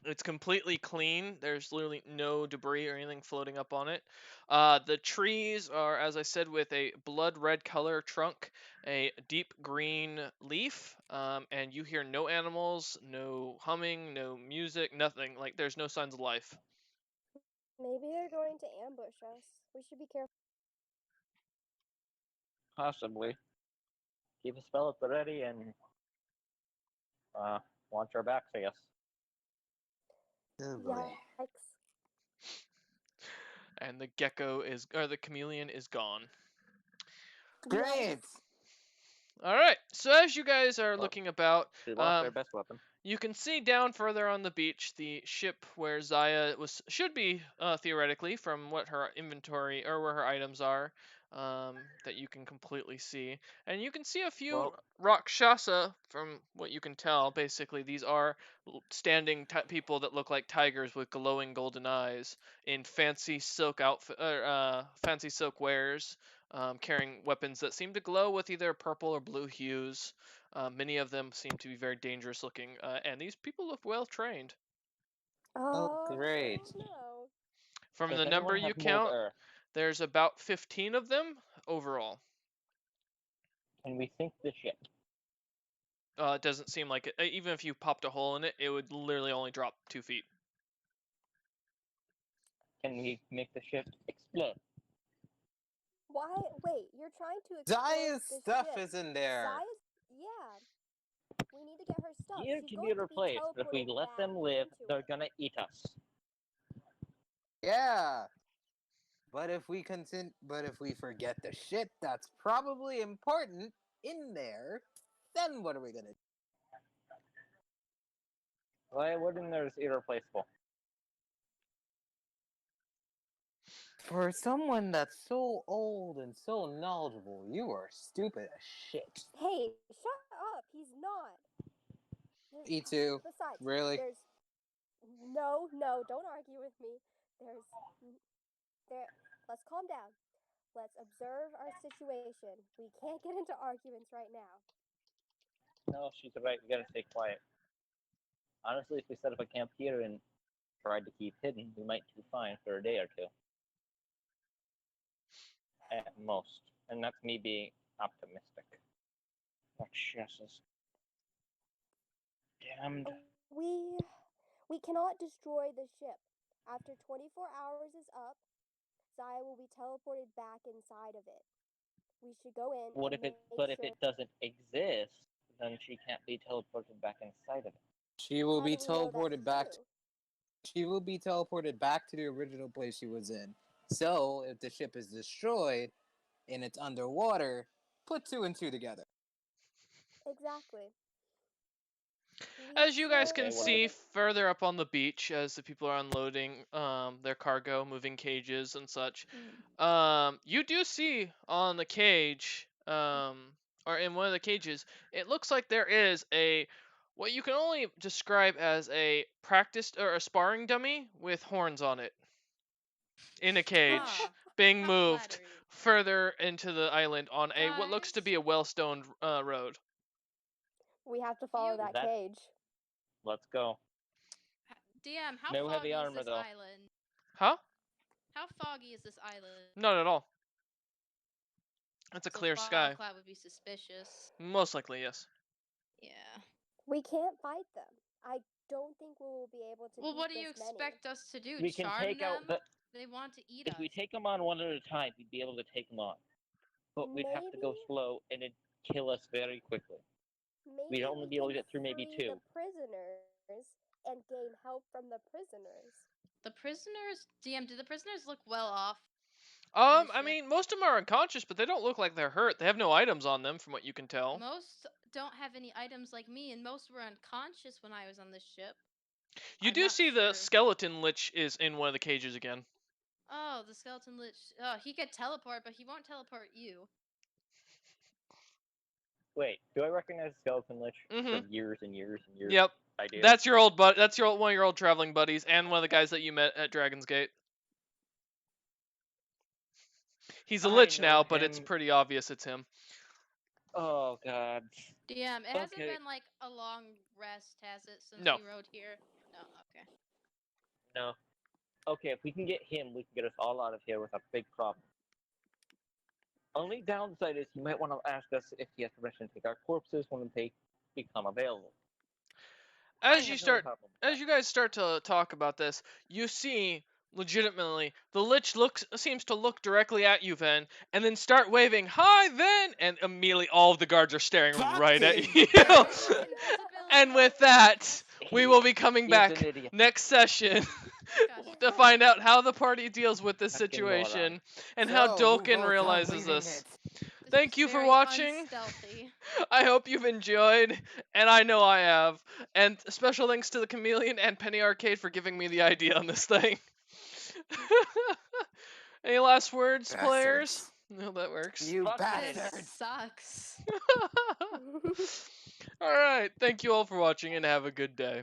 Speaker 1: It's completely clean. There's literally no debris or anything floating up on it. The trees are, as I said, with a blood red color trunk, a deep green leaf, and you hear no animals, no humming, no music, nothing. Like there's no signs of life.
Speaker 3: Maybe they're going to ambush us. We should be careful.
Speaker 6: Possibly. Keep a spell at the ready and watch our backs, I guess.
Speaker 5: Oh boy.
Speaker 3: Yikes.
Speaker 1: And the the chameleon is gone.
Speaker 5: Great.
Speaker 1: All right. So as you guys are
Speaker 6: Well,
Speaker 1: looking about,
Speaker 6: We lost our best weapon.
Speaker 1: you can see down further on the beach the ship where Zaya should be theoretically from what her inventory or where her items are, that you can completely see, and you can see a few
Speaker 6: Well-
Speaker 1: rakshasa from what you can tell. Basically, these are standing people that look like tigers with glowing golden eyes in fancy silk fancy silk wares, carrying weapons that seem to glow with either purple or blue hues. Many of them seem to be very dangerous looking, and these people look well trained.
Speaker 5: Oh, great.
Speaker 3: I don't know.
Speaker 1: From
Speaker 6: Does
Speaker 1: the number
Speaker 6: anyone
Speaker 1: you
Speaker 6: have mold
Speaker 1: count,
Speaker 6: earth?
Speaker 1: there's about 15 of them overall.
Speaker 6: Can we sink the ship?
Speaker 1: It doesn't seem like it. Even if you popped a hole in it, it would literally only drop 2 feet.
Speaker 6: Can we make the ship explode?
Speaker 3: Why? Wait, you're trying to explode
Speaker 5: Zaya's
Speaker 3: the
Speaker 5: stuff
Speaker 3: ship.
Speaker 5: is in there.
Speaker 3: Yeah. We need to get her stuff.
Speaker 6: Gear
Speaker 3: She's
Speaker 6: can
Speaker 3: going
Speaker 6: be
Speaker 3: to
Speaker 6: replaced, but if we
Speaker 3: teleported
Speaker 6: let
Speaker 3: back
Speaker 6: them live,
Speaker 3: into
Speaker 6: they're
Speaker 3: it.
Speaker 6: gonna eat us.
Speaker 5: Yeah. But if we forget the shit that's probably important in there, then what are we gonna do?
Speaker 6: Why wouldn't there's irreplaceable?
Speaker 5: For someone that's so old and so knowledgeable, you are stupid as shit.
Speaker 3: Hey, shut up. He's not.
Speaker 5: E2,
Speaker 3: Besides,
Speaker 5: really?
Speaker 3: there's no, don't argue with me. Let's calm down. Let's observe our situation. We can't get into arguments right now.
Speaker 6: No, she's right. We gotta stay quiet. Honestly, if we set up a camp here and tried to keep hidden, we might do fine for a day or two. At most. And that's me being optimistic. What is damned.
Speaker 3: We cannot destroy the ship. After 24 hours is up, Zaya will be teleported back inside of it. We should go in
Speaker 6: What
Speaker 3: and
Speaker 6: if it?
Speaker 3: make
Speaker 6: But if
Speaker 3: sure.
Speaker 6: it doesn't exist, then she can't be teleported back inside of it.
Speaker 5: She will
Speaker 3: How
Speaker 5: be
Speaker 3: do we know that's
Speaker 5: teleported back.
Speaker 3: true?
Speaker 5: She will be teleported back to the original place she was in. So, if the ship is destroyed and it's underwater, put 2 and 2 together.
Speaker 3: Exactly.
Speaker 1: As you guys can
Speaker 6: Okay, what
Speaker 1: see
Speaker 6: is
Speaker 1: further up on the beach, as the people are unloading their cargo, moving cages and such, you do see on the cage, or in one of the cages, it looks like there is what you can only describe as a practiced or a sparring dummy with horns on it in a cage,
Speaker 2: Ah,
Speaker 1: being
Speaker 2: how
Speaker 1: moved
Speaker 2: flattering.
Speaker 1: further into the island on what looks to
Speaker 2: Guys.
Speaker 1: be a well-stoned road.
Speaker 3: We have to follow
Speaker 2: You-
Speaker 3: that
Speaker 6: That-
Speaker 3: cage.
Speaker 6: Let's go.
Speaker 2: DM, how
Speaker 6: No
Speaker 2: foggy
Speaker 6: heavy
Speaker 2: is
Speaker 6: armor,
Speaker 2: this
Speaker 6: though.
Speaker 2: island?
Speaker 1: Huh?
Speaker 2: How foggy is this island?
Speaker 1: Not at all. It's a
Speaker 2: So
Speaker 1: clear
Speaker 2: fog
Speaker 1: sky.
Speaker 2: cloud would be suspicious.
Speaker 1: Most likely, yes.
Speaker 2: Yeah.
Speaker 3: We can't fight them. I don't think we will be able to
Speaker 2: Well,
Speaker 3: beat
Speaker 2: what do you
Speaker 3: this many.
Speaker 2: expect us to do?
Speaker 6: We can
Speaker 2: Charm
Speaker 6: take
Speaker 2: them?
Speaker 6: out the.
Speaker 2: They want to eat
Speaker 6: If
Speaker 2: us.
Speaker 6: we take them on one at a time, we'd be able to take them on. But we'd have to go
Speaker 3: Maybe-
Speaker 6: slow, and it'd kill us very quickly.
Speaker 3: Maybe
Speaker 6: We'd only
Speaker 3: we
Speaker 6: be able to
Speaker 3: can
Speaker 6: get through maybe
Speaker 3: free
Speaker 6: 2.
Speaker 3: the prisoners and gain help from the prisoners.
Speaker 2: The prisoners, DM, do the prisoners look well off?
Speaker 1: I
Speaker 2: ship.
Speaker 1: mean, most of them are unconscious, but they don't look like they're hurt. They have no items on them, from what you can tell.
Speaker 2: Most don't have any items like me, and most were unconscious when I was on this ship.
Speaker 1: You
Speaker 2: I'm
Speaker 1: do
Speaker 2: not
Speaker 1: see the
Speaker 2: sure.
Speaker 1: skeleton lich is in one of the cages again.
Speaker 2: Oh, the skeleton lich. Oh, he could teleport, but he won't teleport you.
Speaker 6: Wait, do I recognize Skeleton Lich
Speaker 1: Mhm.
Speaker 6: from years and years and years?
Speaker 1: Yep,
Speaker 6: I do.
Speaker 1: that's your old That's one of your old traveling buddies, and one of the guys that you met at Dragon's Gate. He's a
Speaker 6: I
Speaker 1: lich
Speaker 6: know
Speaker 1: now, but it's
Speaker 6: him.
Speaker 1: pretty obvious it's him.
Speaker 6: Oh god.
Speaker 2: DM, it hasn't
Speaker 6: Okay.
Speaker 2: been like a long rest, has it, since
Speaker 1: No.
Speaker 2: we rode here? No, okay.
Speaker 6: No. Okay, if we can get him, we can get us all out of here without big problem. Only downside is you might want to ask us if he has permission to take our corpses when they become available. I
Speaker 1: As you
Speaker 6: have no
Speaker 1: start,
Speaker 6: problem with
Speaker 1: as you guys start to talk about this, you see legitimately the lich seems to look directly at you, Ven, and then start waving, "Hi, Ven!" and immediately all of the guards are staring right at
Speaker 5: Fucking
Speaker 1: you.
Speaker 2: Invisibility.
Speaker 1: And with that, we will be coming
Speaker 6: He's
Speaker 1: back
Speaker 6: an idiot.
Speaker 1: next session
Speaker 2: Gosh,
Speaker 1: to find out how the party deals with this
Speaker 6: Fucking moron.
Speaker 1: situation and how
Speaker 5: So, who
Speaker 1: Dolkin
Speaker 5: votes on
Speaker 1: realizes
Speaker 5: leaving
Speaker 1: this.
Speaker 5: it?
Speaker 2: this
Speaker 1: Thank
Speaker 2: is
Speaker 1: you for
Speaker 2: very
Speaker 1: watching.
Speaker 2: unstealthy.
Speaker 1: I hope you've enjoyed, and I know I have. And special thanks to the Chameleon and Penny Arcade for giving me the idea on this thing. Any last words, players?
Speaker 5: Bastards.
Speaker 1: No, that works.
Speaker 5: You
Speaker 6: Fuck
Speaker 2: This
Speaker 5: bastards!
Speaker 2: sucks.
Speaker 1: Alright, thank you all for watching and have a good day.